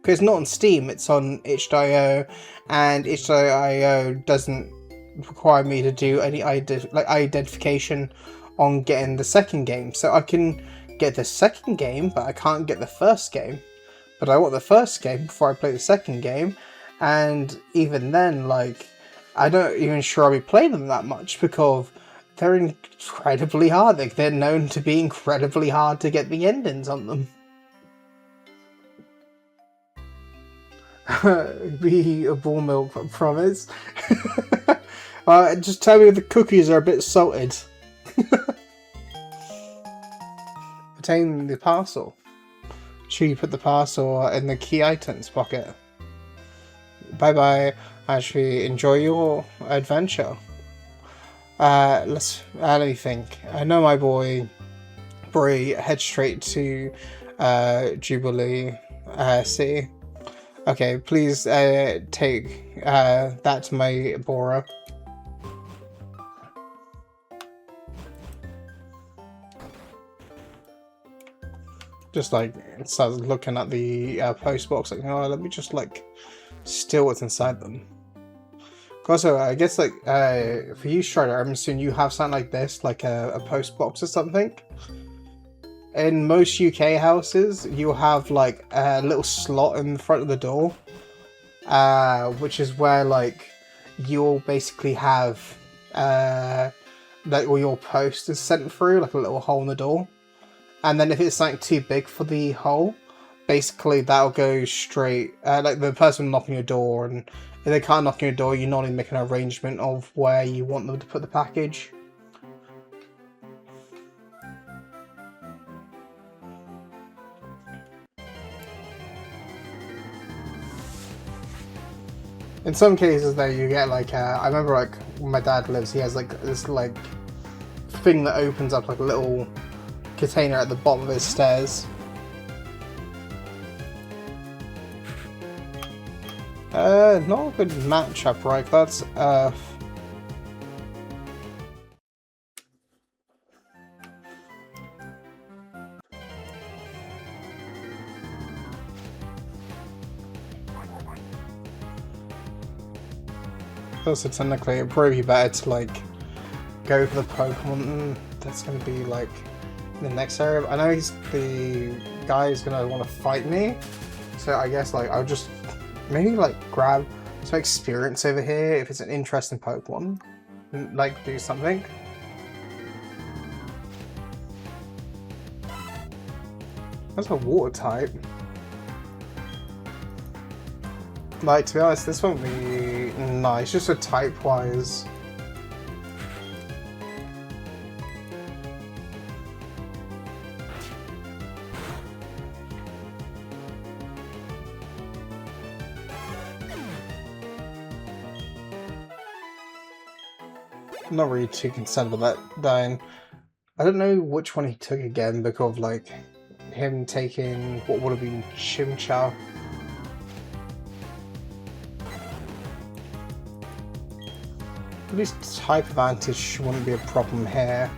Because it's not on Steam, it's on itch.io, and itch.io doesn't require me to do any identification on getting the second game. So I can get the second game, but I can't get the first game. But I want the first game before I play the second game, and even then, like, I'm not even sure I'll be playing them that much because they're incredibly hard. Like, they're known to be incredibly hard to get the endings on them. Be a bull milk, I promise. Just tell me if the cookies are a bit salted. Obtain the parcel. Should you put the parcel in the key items pocket? Bye bye. Actually, enjoy your adventure. Let me think. I know my boy Brie head straight to Jubilife City. Okay, please take that to my Bora. Just like starts looking at the post box, like, oh, let me just like steal what's inside them. Also, I guess like for you, Strider, I'm assuming you have something like this, like a post box or something. In most UK houses, you'll have like a little slot in the front of the door, which is where like you'll basically have like all your post is sent through, like a little hole in the door. And then if it's like too big for the hole, basically that'll go straight, like the person knocking your door, and if they can't knock on your door, you normally make an arrangement of where you want them to put the package. In some cases though, you get like, I remember like when my dad lives, he has like this like thing that opens up like a little container at the bottom of his stairs. Not a good matchup, right? That's also technically it'd probably be better to like go for the Pokemon that's going to be like in the next area. I know the guy is going to want to fight me, so I guess like I'll just maybe like grab some experience over here if it's an interesting Pokemon, and like do something. That's a water type. Like, to be honest, this won't be nice, just a type-wise. I'm not really too concerned about that dying. I don't know which one he took again because of, like, him taking what would have been Chimchar. At least type advantage wouldn't be a problem here.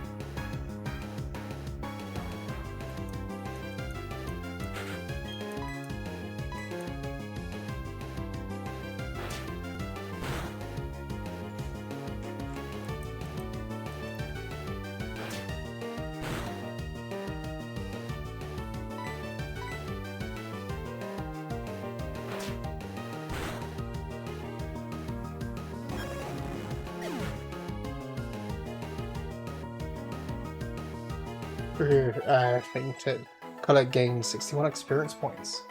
Fainted. Color gained 61 experience points.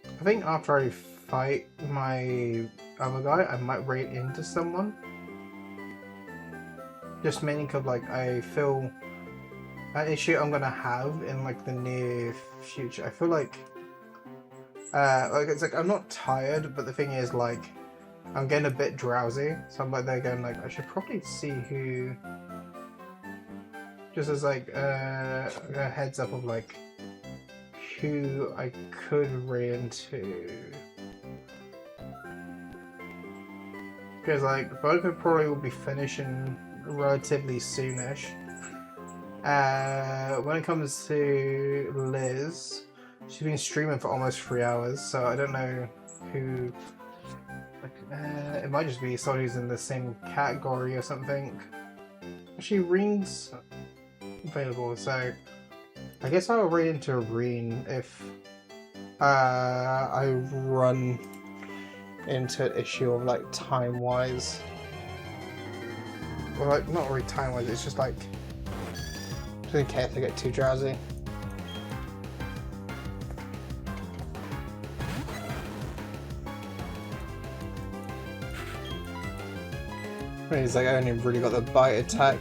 I think after I fight my other guy, I might raid into someone. Just mainly because like I feel an issue I'm gonna have in like the near future. I feel like it's like I'm not tired, but the thing is like I'm getting a bit drowsy, so I'm like there going like I should probably see who, just as like a heads up of like who I could raid into, because like both probably will be finishing relatively soonish. When it comes to Liz, she's been streaming for almost 3 hours, so I don't know who. It might just be someone who's in the same category or something. Actually, Reen's available, so I guess I'll raid into Reen if I run into an issue of like time-wise. Well, like not really time-wise. It's just like just in case I get too drowsy. He's like, I only really got the bite attack.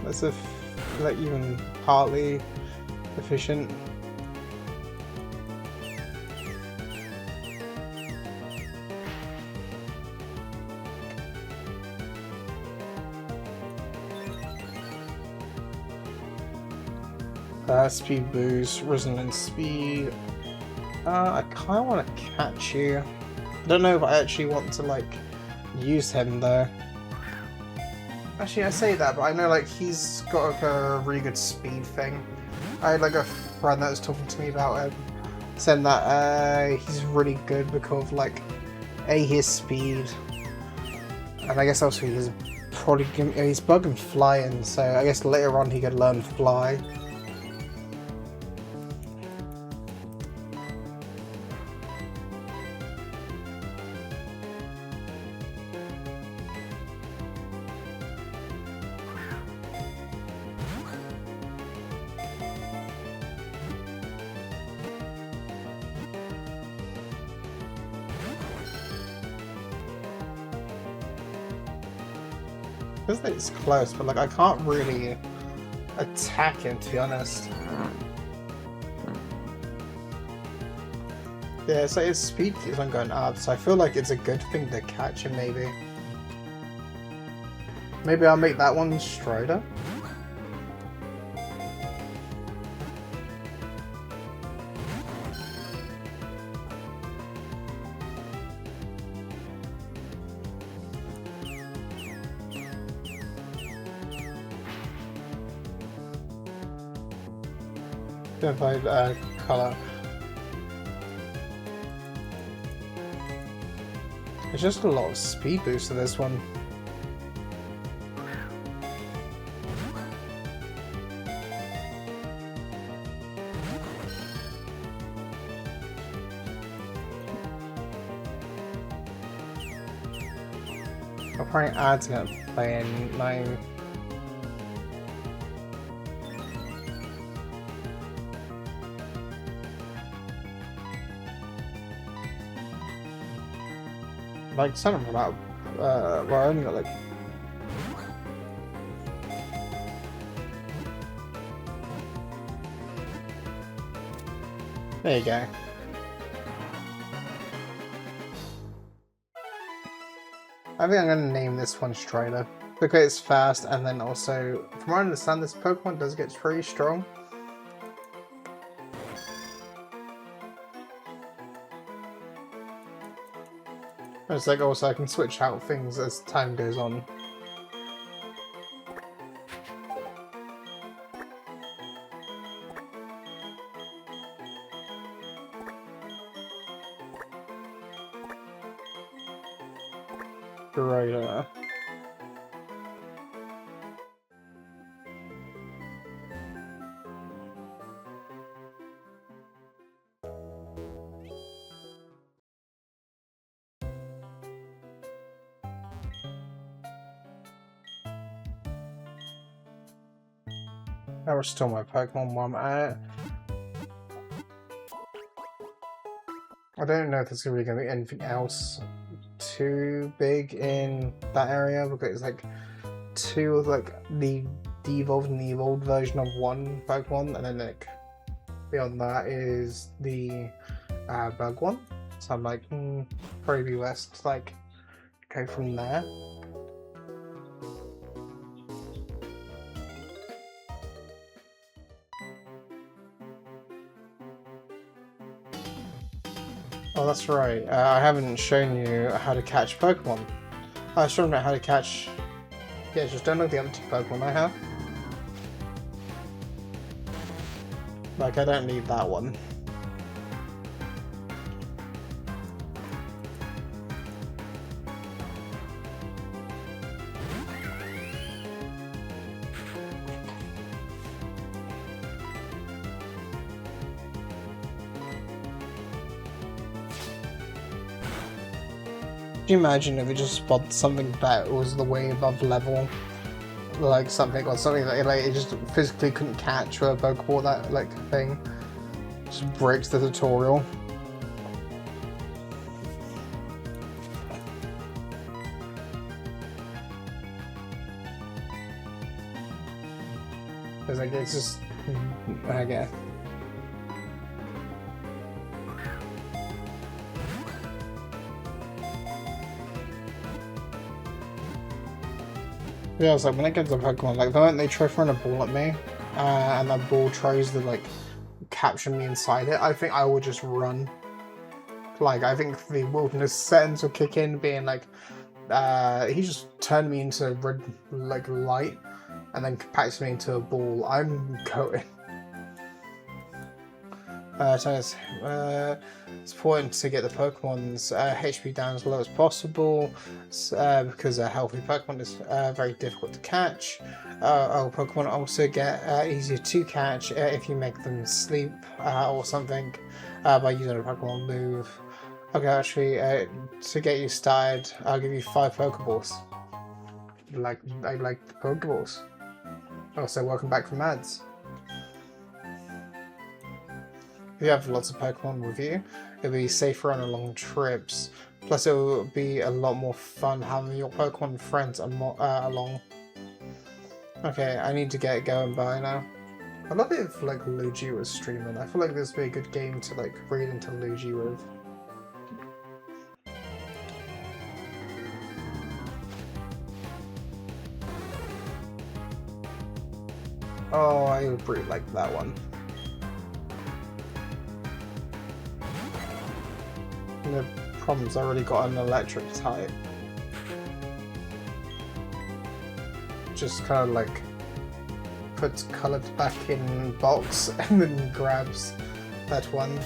That's like even partly efficient. Speed boost, resonance speed. I kind of want to catch you. I don't know if I actually want to like use him though. Actually, I say that, but I know like he's got like a really good speed thing. I had like a friend that was talking to me about him, saying that he's really good because of like his speed, and I guess also he's probably he's bug and flying. So I guess later on he could learn fly. Feels like it's close, but like I can't really attack him, to be honest. Yeah, so his speed keeps on going up, so I feel like it's a good thing to catch him, maybe. Maybe I'll make that one Strider. Divide color. It's just a lot of speed boost to this one. I'll probably add to it playing 9. Like, son of about, well, I only got like... There you go. I think I'm going to name this one Strider, because it's fast, and then also, from what I understand, this Pokemon does get pretty strong. It's like also I can switch out things as time goes on. Right. I'll restore my Pokemon while I'm at it. I don't know if there's really going to be anything else too big in that area, because it's like two of like the evolved and the evolved version of one Pokemon, and then like beyond that is the bug one. So I'm like, probably be best to like go from there. Oh, that's right. I haven't shown you how to catch Pokemon. I've shown you how to catch... Yeah, just download the other 2 Pokemon I have. Like, I don't need that one. Can you imagine if it just spotted something that was the way above level, like something that like it just physically couldn't catch with a Pokeball, that like thing just breaks the tutorial. It's like it's just, I guess. Yeah, it's like when it gets to Pokemon, like the moment they try throwing a ball at me, and that ball tries to like capture me inside it, I think I will just run. Like, I think the wilderness settings will kick in, being like, he just turned me into red like light, and then compacts me into a ball. I'm going. So it's important to get the Pokemon's HP down as low as possible, because a healthy Pokemon is very difficult to catch. Pokemon also get easier to catch if you make them sleep or something by using a Pokemon move. Okay, actually, to get you started, I'll give you 5 Pokeballs. I like the Pokeballs. Also, welcome back from ads. If you have lots of Pokemon with you, it'll be safer on long trips. Plus, it will be a lot more fun having your Pokemon friends along. Okay, I need to get going by now. I'd love it if like Luigi was streaming. I feel like this would be a good game to like read into Luigi with. Oh, I would really like that one. The problem's I already got an electric type. Just kind of like puts colours back in box and then grabs that one.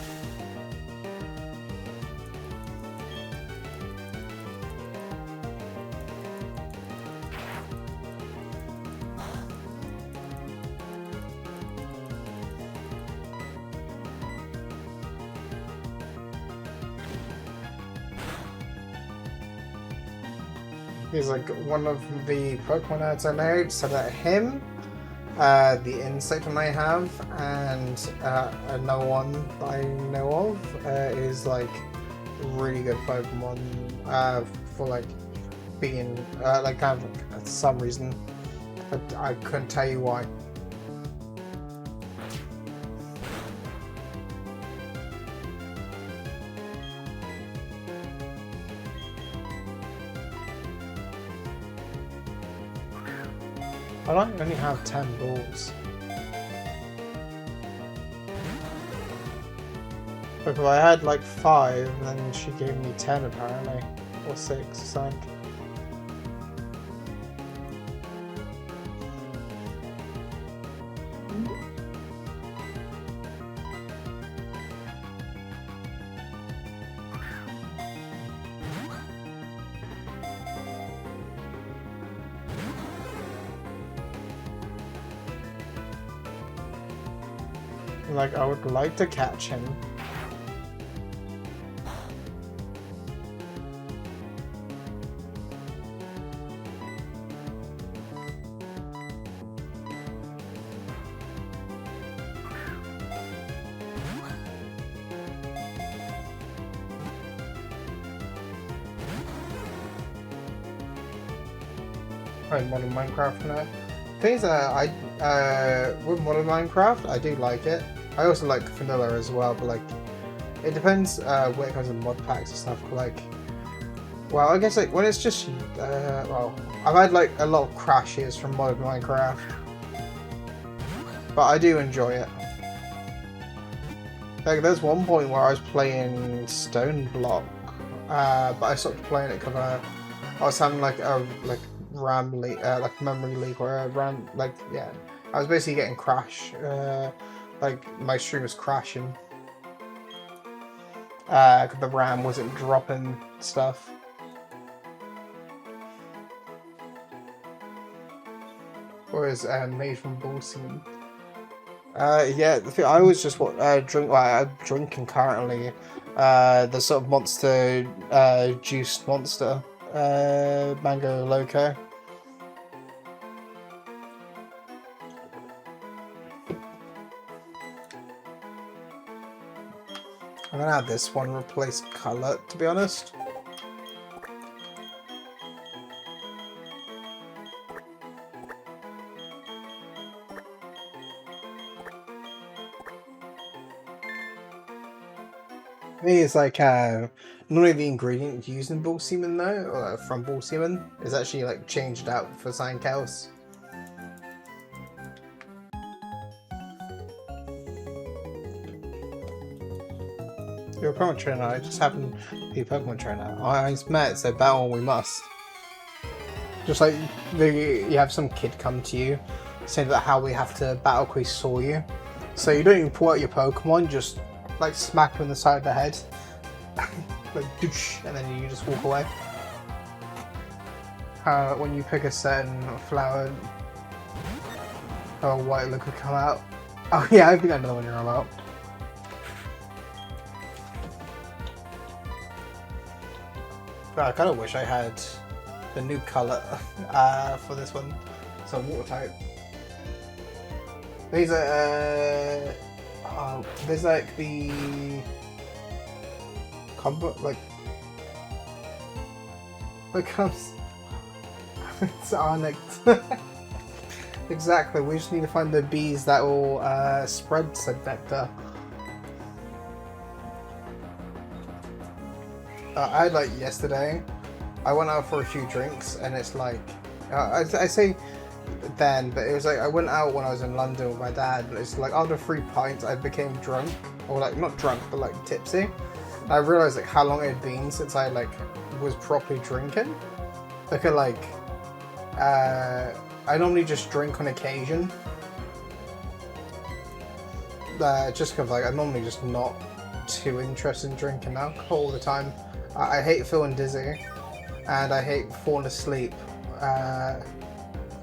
He's like one of the Pokemon nerds I know said that him, the insect one I have, and another one that I know of is like really good Pokemon for like being like kind of for some reason, but I couldn't tell you why. I don't only have 10 balls. But if I had like 5, then she gave me 10 apparently. Or 6 or something. Like, I would like to catch him. Right, Modern Minecraft now. Things with Modern Minecraft, I do like it. I also like vanilla as well, but like it depends when it comes to mod packs and stuff. Like, well, I guess like when it's just well, I've had like a lot of crashes from Modern Minecraft, but I do enjoy it. Like, there's one point where I was playing Stone Block, but I stopped playing it because I was having like a RAM leak, like memory leak, or a RAM, like, yeah, I was basically getting crash. Like, my stream was crashing because the RAM wasn't dropping stuff. Whereas made from Bullsemen. Yeah, the thing, I was just drink. Well, I'm drinking currently. The sort of monster, juiced monster, Mango Loco. I'm gonna have this one replace colour, to be honest. I think it's like normally the ingredient used in Bullsemen though, or from Bullsemen, is actually like changed out for something else. You're a Pokemon trainer, I just happen to be a Pokemon trainer. I met, so battle we must. Just like you have some kid come to you, saying that how we have to battle because he saw you. So you don't even pull out your Pokemon, just like smack him in the side of the head. Like doosh, and then you just walk away. When you pick a certain flower, a white liquid come out. Oh yeah, I think I know the one you're about. But I kind of wish I had the new colour for this one. So water type. These are there's like the combo, like comes. It's Onyx. Exactly. We just need to find the bees that will spread said vector. I had like yesterday, I went out for a few drinks and it's like, I say then, but it was like I went out when I was in London with my dad and it's like after 3 pints I became drunk, or like not drunk but like tipsy. And I realised like how long it had been since I like was properly drinking. Because like, I normally just drink on occasion. Just because like I'm normally just not too interested in drinking alcohol all the time. I hate feeling dizzy, and I hate falling asleep.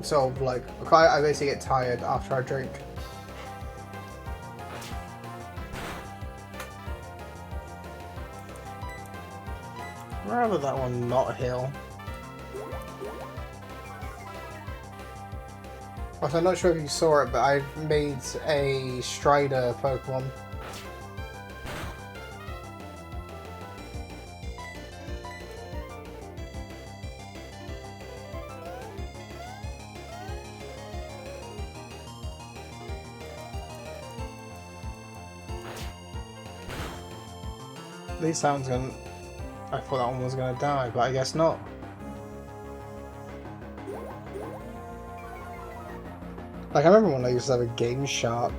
So like, I basically get tired after I drink. Rather that one not heal. I'm not sure if you saw it, but I made a Strider Pokemon. These sounds gonna... I thought that one was gonna die, but I guess not. Like, I remember when I used to have a Game Shark,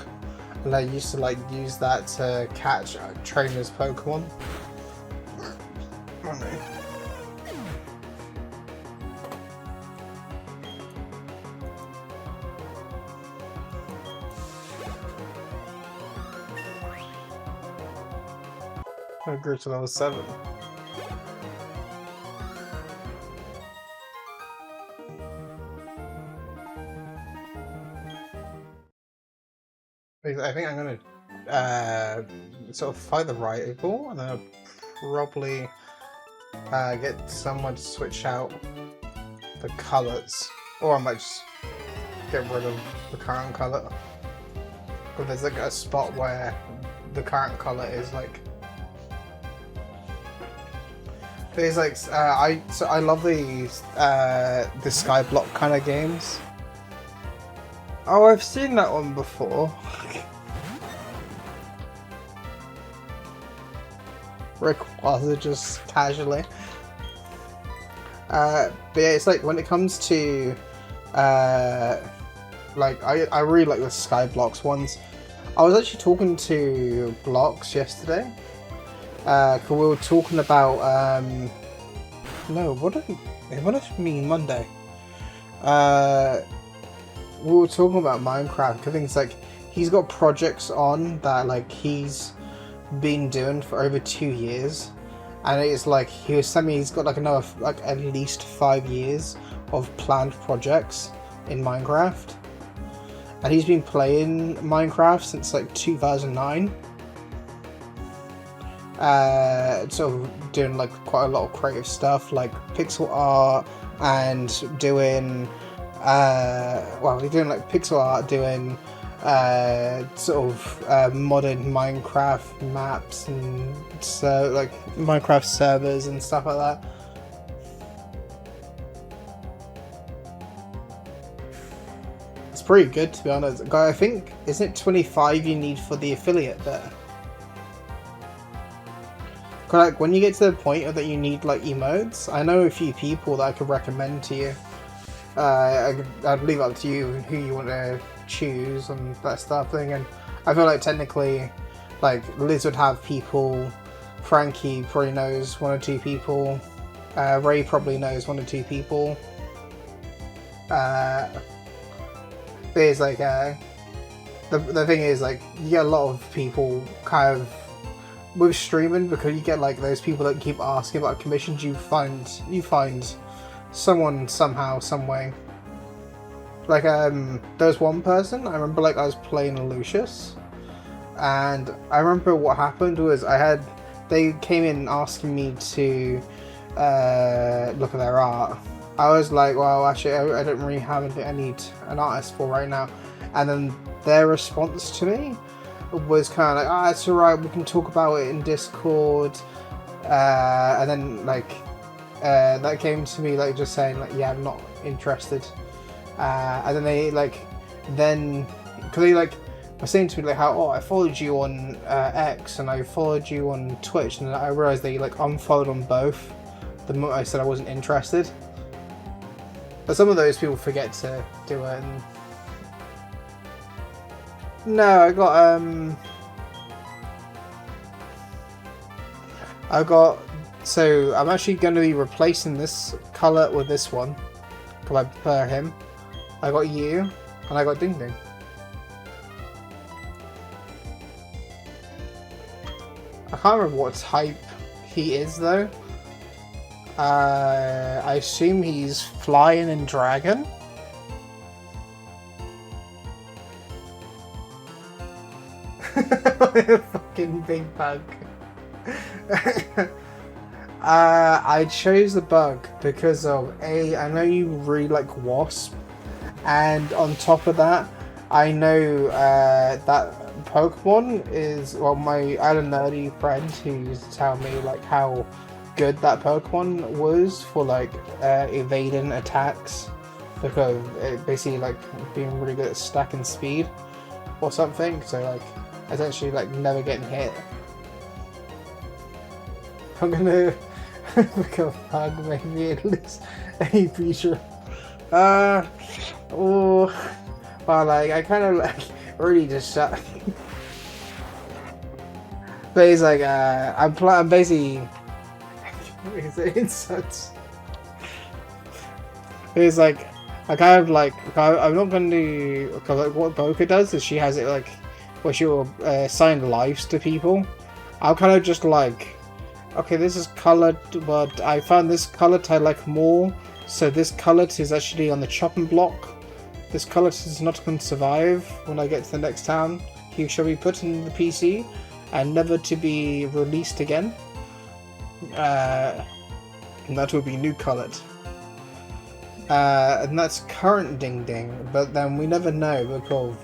and I used to, like, use that to catch trainers' Pokemon. Oh, no. I grew to level 7. I think I'm gonna sort of fight the rival, and then I'll probably get someone to switch out the colours, or I might just get rid of the current colour. Because there's like a spot where the current colour is like. There's like I love the Skyblock kind of games. Oh, I've seen that one before. Rayquaza just casually. But yeah, it's like when it comes to like I really like the Skyblocks ones. I was actually talking to Blocks yesterday. Cause we were talking about no, what did I mean Monday? We were talking about Minecraft. I think it's like he's got projects on that like he's been doing for over 2 years, and it's like he was telling me he's got like another like at least 5 years of planned projects in Minecraft, and he's been playing Minecraft since like 2009. Sort of doing like quite a lot of creative stuff like pixel art and doing well, he's doing like pixel art, doing sort of modern Minecraft maps, and so like Minecraft servers and stuff like that. It's pretty good, to be honest. Guy, I think, isn't it 25 you need for the affiliate there? Like when you get to the point that you need like emotes, I know a few people that I could recommend to you. I'd leave it up to you who you want to choose and that stuff thing. And I feel like technically, like Liz would have people. Frankie probably knows 1 or 2 people. Ray probably knows 1 or 2 people. There's like the thing is like you get a lot of people kind of. With streaming, because you get like those people that keep asking about commissions, you find someone somehow, some way. Like there was one person, I remember like I was playing Lucius, and I remember what happened was they came in asking me to look at their art. I was like, well actually I don't really have I need an artist for right now, and then their response to me was kind of like, it's alright, we can talk about it in Discord, and then like that came to me like just saying like, yeah, I'm not interested, and then they like because they like were saying to me like how, I followed you on X and I followed you on Twitch, and then I realized they like unfollowed on both the moment I said I wasn't interested. But some of those people forget to do it. And no, so I'm actually going to be replacing this colour with this one, because I prefer him. I got you, and I got Ding Ding. I can't remember what type he is though. I assume he's flying and dragon. Fucking big bug. I chose the bug because of I know you really like Wasp, And on top of that, I know that Pokemon is, well, my island nerdy friend who used to tell me like how good that Pokemon was for like evading attacks, because it basically like being really good at stacking speed or something. So like essentially like never getting hit. I'm gonna become a bug maybe at least a feature. Oh, well, like I kind of like really just shut. But he's like, I'm basically. It's such. It's like, I kind of like, I'm not gonna do, because like what Boca does is she has it like, where she'll assign lives to people. I'll kind of just like, okay, this is colored, but I found this colored I like more. So this colored is actually on the chopping block. This colored is not going to survive when I get to the next town. He shall be put in the PC and never to be released again. And that will be new colored. And that's current Ding Ding, but then we never know because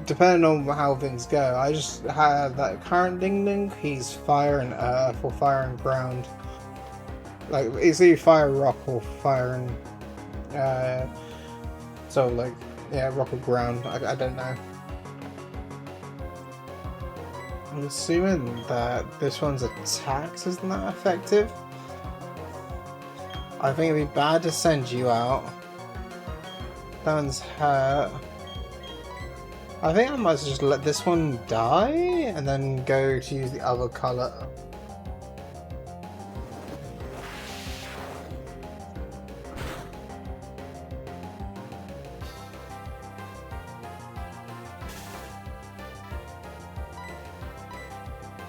depending on how things go, I just have that current Ding Ding, he's fire and earth or fire and ground. Like, it's either fire rock or fire and so like, yeah, rock or ground, I don't know. I'm assuming that this one's attacks isn't that effective. I think it'd be bad to send you out. That one's hurt. I think I might just let this one die and then go to use the other colour.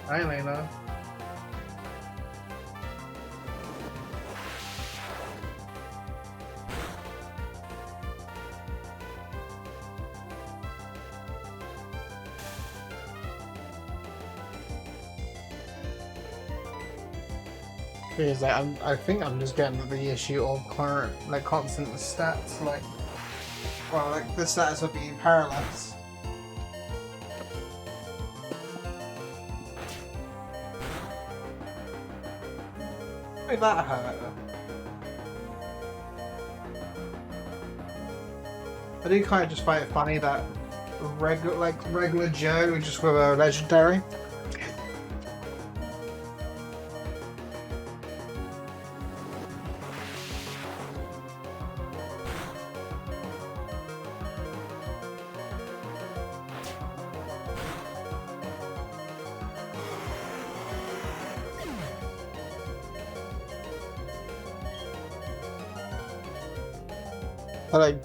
Hi, Lena. Because like, I think I'm just getting the issue of current, like constant stats, like, well, like the stats are being paralyzed. Wait, that hurt. I do kind of just find it funny that regular Joe just with a legendary. I like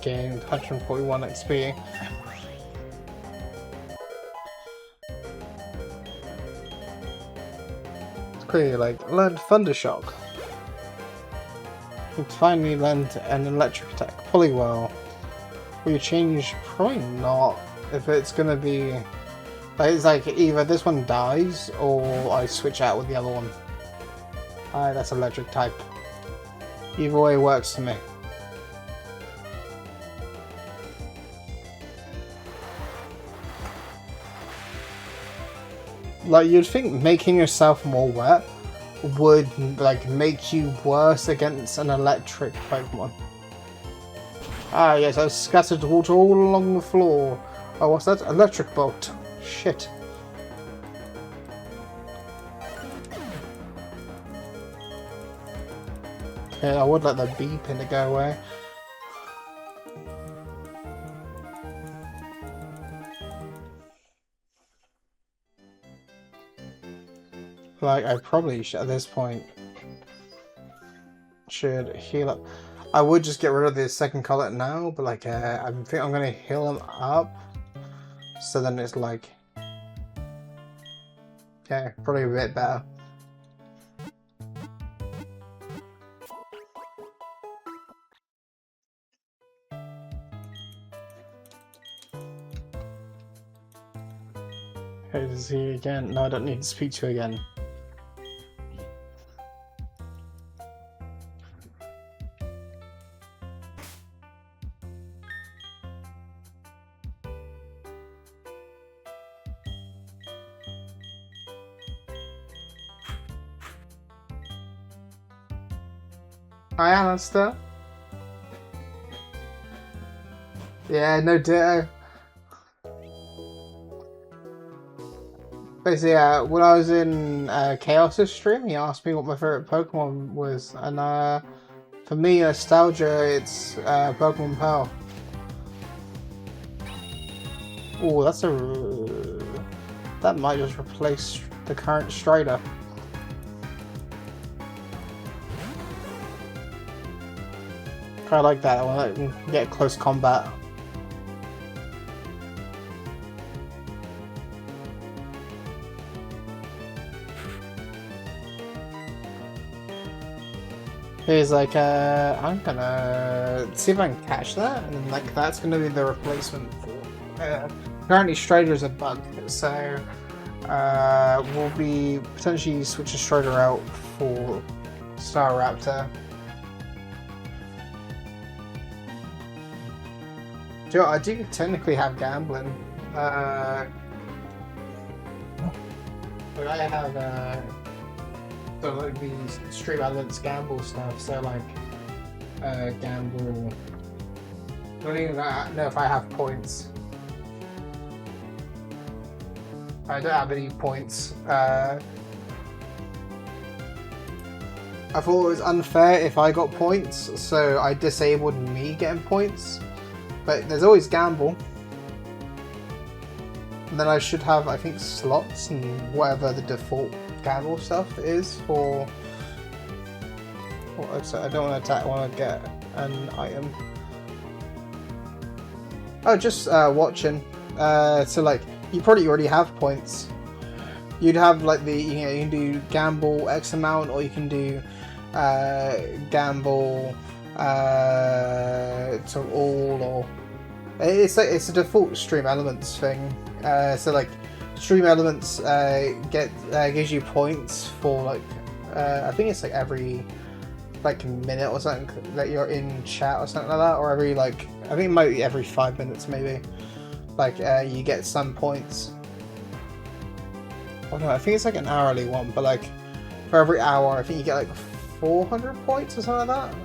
gained 141 XP. It's clearly like learned Thundershock. You finally learned an electric attack. Probably well. Will you change? Probably not. If it's gonna be like, it's like either this one dies or I switch out with the other one. Alright, that's electric type. Either way works for me. Like, you'd think making yourself more wet would, like, make you worse against an electric Pokemon. Ah, yes, I scattered water all along the floor. Oh, what's that? Electric bolt. Shit. Okay, I would let the beeping to go away. Like, I probably should, at this point, should heal up. I would just get rid of the second color now, but like, I think I'm gonna heal him up. So then it's like, yeah, probably a bit better. Okay, to see you again. No, I don't need to speak to you again. Hi, Alistair. Yeah, no ditto. Basically, when I was in Chaos's stream, he asked me what my favorite Pokemon was, and for me, nostalgia, it's Pokemon Pearl. Oh, that might just replace the current Strider. I like that. I want to get close combat. He's like, I'm gonna see if I can catch that, and then like that's gonna be the replacement for. Currently, Strider's a bug, so we'll be potentially switching Strider out for Staraptor. I do technically have gambling. But I have so like these stream elements gamble stuff. So like gamble. I don't even know if I have points. I don't have any points. I thought it was unfair if I got points, so I disabled me getting points. But there's always gamble. And then I should have, I think, slots and whatever the default gamble stuff is for. Well, so I don't want to attack. I want to get an item. Oh, just watching. So like, you probably already have points. You'd have like the you can do gamble X amount, or you can do gamble to all, or it's like it's a default stream elements thing. So like stream elements gives you points for like I think it's like every like minute or something that you're in chat or something like that, or every like I think it might be every 5 minutes maybe. Like you get some points. Oh no, I think it's like an hourly one, but like for every hour I think you get like 400 points or something like that.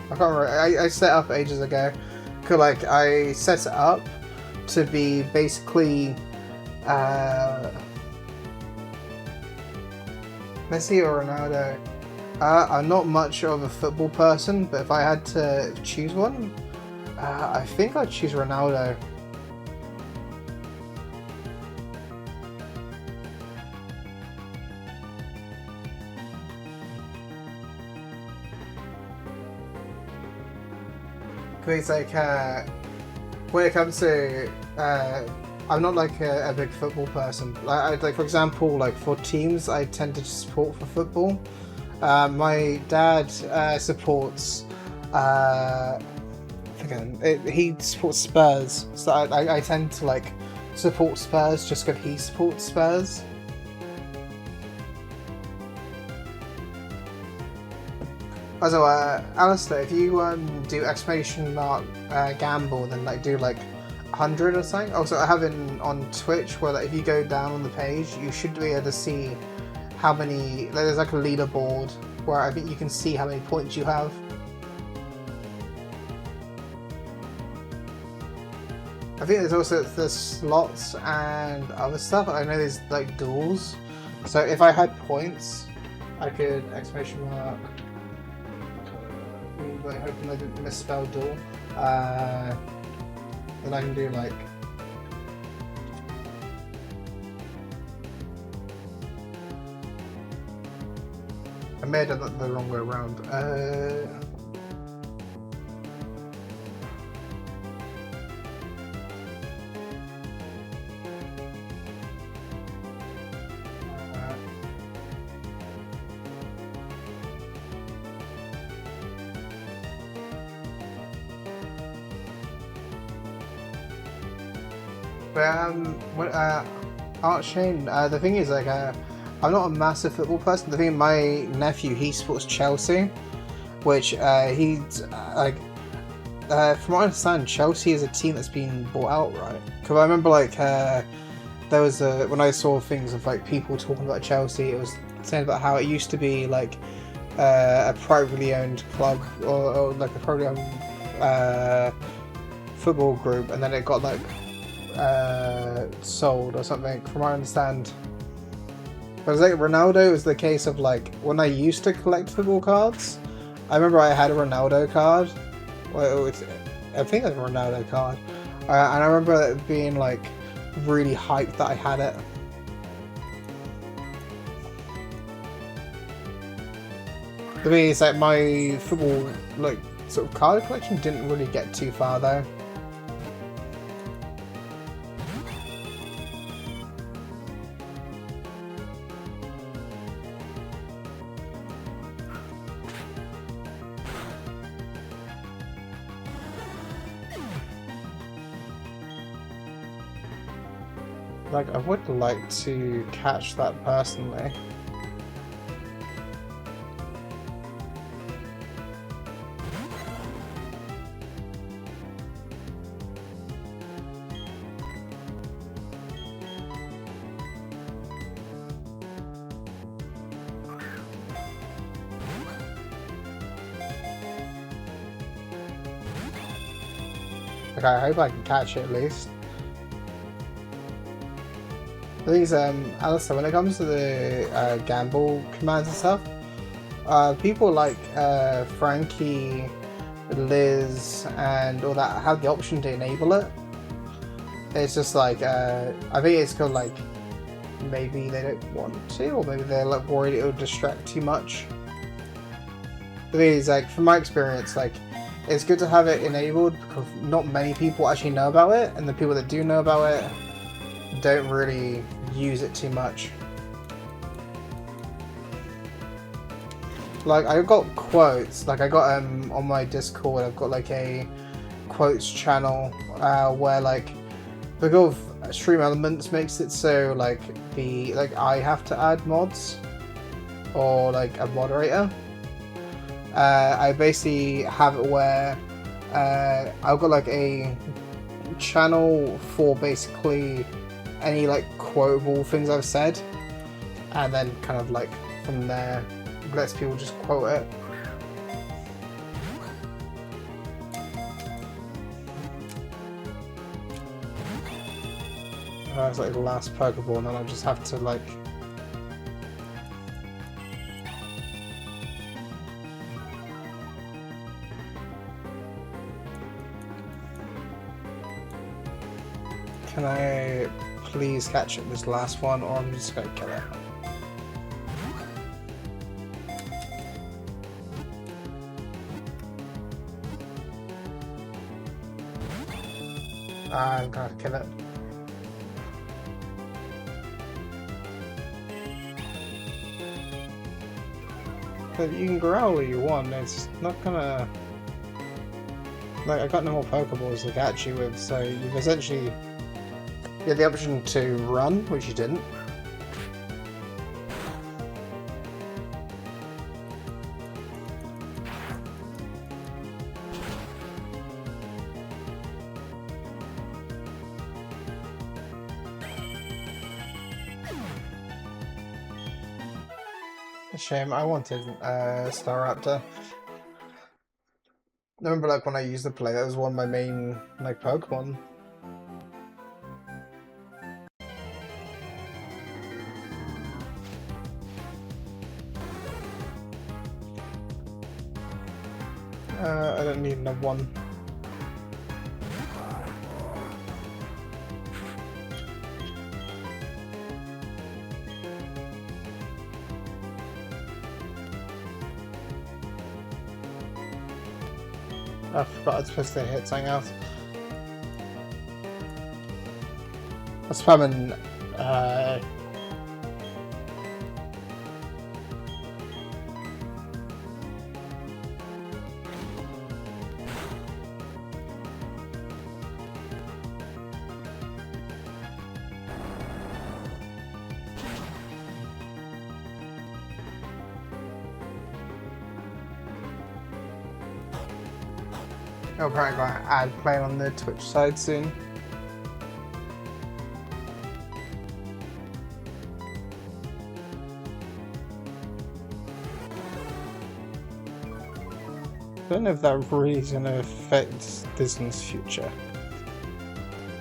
I can't remember. I set up ages ago. Cause like I set it up to be basically Messi or Ronaldo. I'm not much of a football person, but if I had to choose one, I think I'd choose Ronaldo. It's like when it comes to I'm not like a big football person. Like for example, like for teams, I tend to support for football. My dad supports. He supports Spurs, so I tend to like support Spurs just because he supports Spurs. Also, Alistair, if you do exclamation mark gamble, then like do like 100 or something. Also, I have it on Twitch where like if you go down on the page, you should be able to see how many. There's like a leaderboard where I think you can see how many points you have. I think there's also the slots and other stuff. I know there's like duels. So if I had points, I could exclamation mark. Like hoping I didn't misspell duel. Then I can do like I may have done that the wrong way around. Art Shane, the thing is like I'm not a massive football person. The thing, my nephew, he supports Chelsea, which he's like from what I understand, Chelsea is a team that's been bought out, right? Because I remember like there was when I saw things of like people talking about Chelsea, it was saying about how it used to be like a privately owned club or like a privately owned football group, and then it got like sold or something, from what I understand. But it's like Ronaldo was the case of like when I used to collect football cards. I remember I had a Ronaldo card. Well, I think it was a Ronaldo card, and I remember it being like really hyped that I had it. The thing is, like, my football like sort of card collection didn't really get too far though. Like, I would like to catch that personally. Like, I hope I can catch it at least. The thing is, Alistair, when it comes to the gamble commands and stuff, people like Frankie, Liz, and all that have the option to enable it. It's just like, I think it's called like, maybe they don't want to, or maybe they're like worried it'll distract too much. The thing is, like, from my experience, like, it's good to have it enabled because not many people actually know about it, and the people that do know about it don't really use it too much. Like, I got quotes, like I got on my Discord, I've got like a quotes channel where like because of Stream Elements makes it so like I have to add mods or like a moderator. I basically have it where I've got like a channel for basically any like quotable things I've said, and then kind of like from there lets people just quote it. It's like the last Pokeball, and then I'll just have to like can I please catch it this last one, or I'm just gonna kill it. I'm gonna kill it. But you can growl all you want, it's not gonna... Like, I got no more Pokeballs to catch you with, so you've essentially... You had the option to run, which you didn't. A shame, I wanted Staraptor. I remember like when I used to play, that was one of my main like Pokemon. I don't need another one. I forgot I was supposed to hit something else. I was spamming I'll probably going to add playing on the Twitch side soon. don't know if that really is going to affect Disney's future.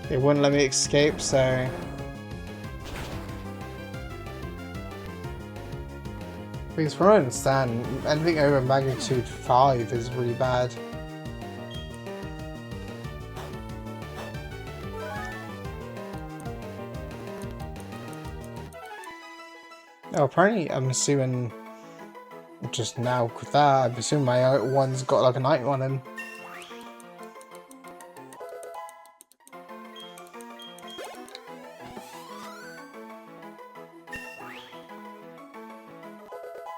It wouldn't let me escape, so... Because from what I understand, anything over magnitude 5 is really bad. Oh, apparently I'm assuming just now with that, I'm assuming my one's got like an item on him.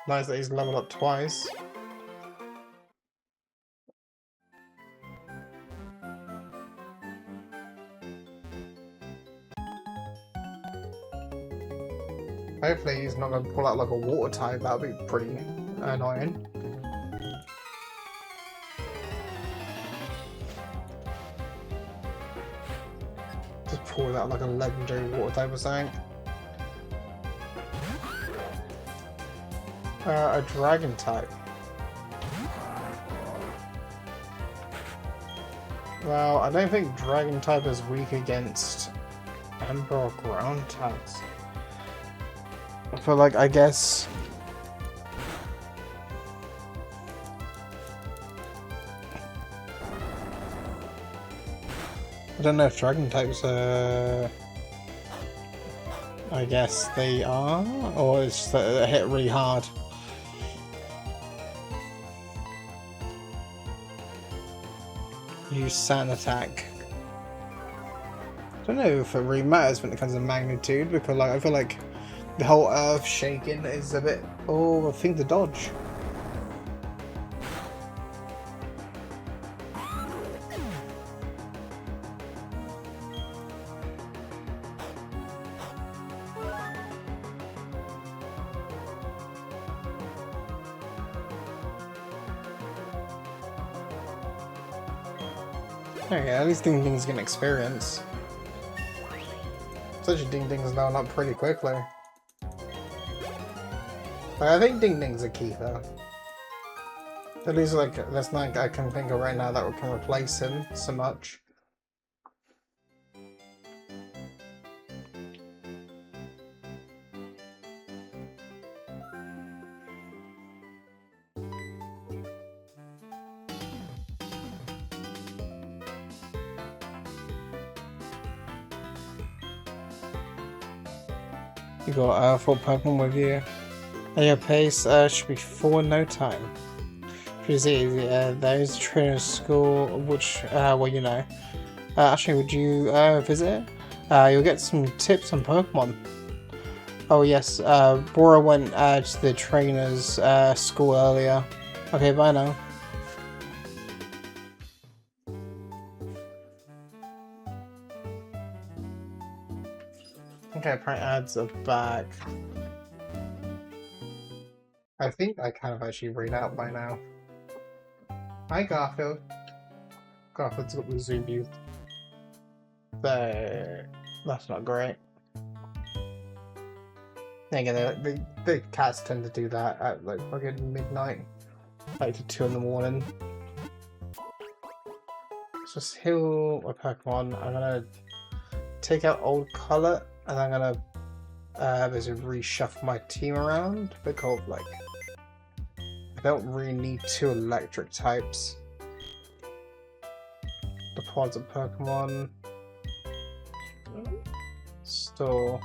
Nice that he's leveled up twice. Hopefully he's not going to pull out like a water type, that would be pretty annoying. Just pull out like a legendary water type or something. A dragon type. Well, I don't think dragon type is weak against ember or ground types. But like, I guess... I don't know if dragon types I guess they are, or it's just that they hit really hard. Use sand attack. I don't know if it really matters when it comes to magnitude, because like I feel like the whole earth shaking is a bit... Oh, I think the dodge. Okay, at least Ding Ding's getting experience. Such a Ding Ding's leveling up pretty quickly. Like, I think Ding Ding's a keeper. At least like there's nothing I can think of right now that can replace him so much. You got 4 Pokemon with you. And your pace should be 4 in no time. Pretty easy. There is a trainer school, which, well, you know. Actually, would you visit it? You'll get some tips on Pokemon. Oh yes, Bora went to the trainer's school earlier. Okay, bye now. Okay, probably ads are back. I think I kind of actually read out by now. Hi Garfield. Garfield's got the zoom view. There. That's not great. Again, the cats tend to do that at like fucking midnight. Like to 2 in the morning. Let's just heal my Pokemon. I'm gonna take out old color and I'm gonna basically reshuffle my team around because like I don't really need 2 electric types. Deposit Pokemon. Store.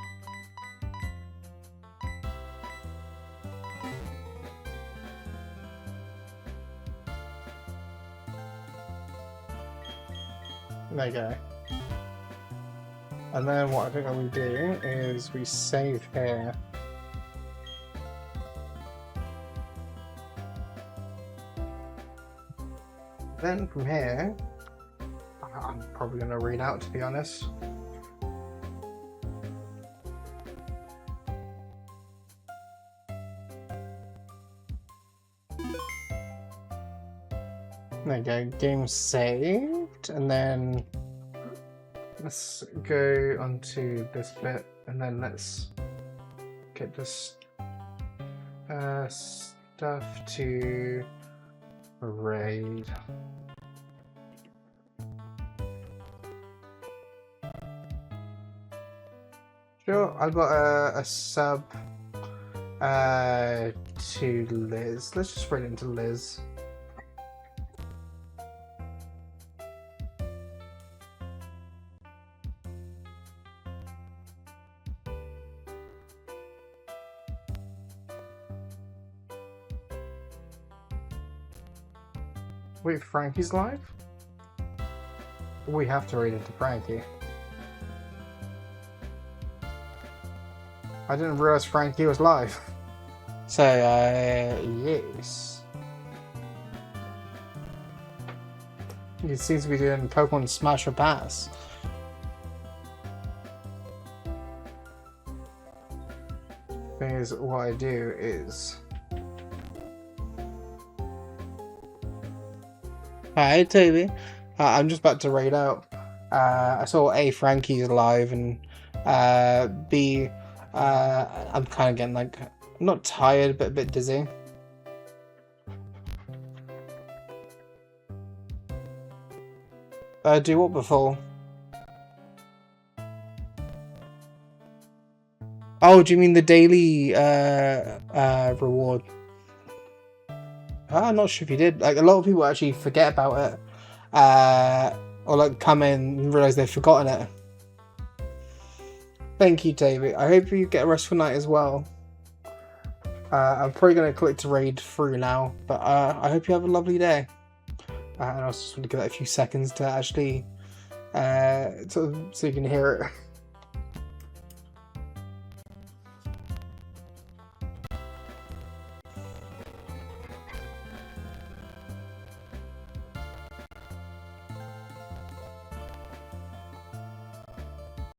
There you go. And then what I think we do is we save here. Then from here, I'm probably going to read out, to be honest. There you go, game saved, and then let's go onto this bit, and then let's get this stuff to A raid. Sure, I got a sub to Liz. Let's just raid into Liz. Wait, Frankie's live? We have to raid into Frankie. I didn't realize Frankie was live. So, yes. He seems to be doing Pokemon Smash or Pass. Thing is, what I do is... Hi, Toby. I'm just about to raid out. I saw A, Frankie's live, and B, I'm kind of getting like, not tired, but a bit dizzy. Do what before? Oh, do you mean the daily reward? I'm not sure if you did. Like, a lot of people actually forget about it. Or like come in and realise they've forgotten it. Thank you, David. I hope you get a restful night as well. I'm probably going to click to raid through now, but I hope you have a lovely day. And I just want to give that a few seconds to actually so you can hear it.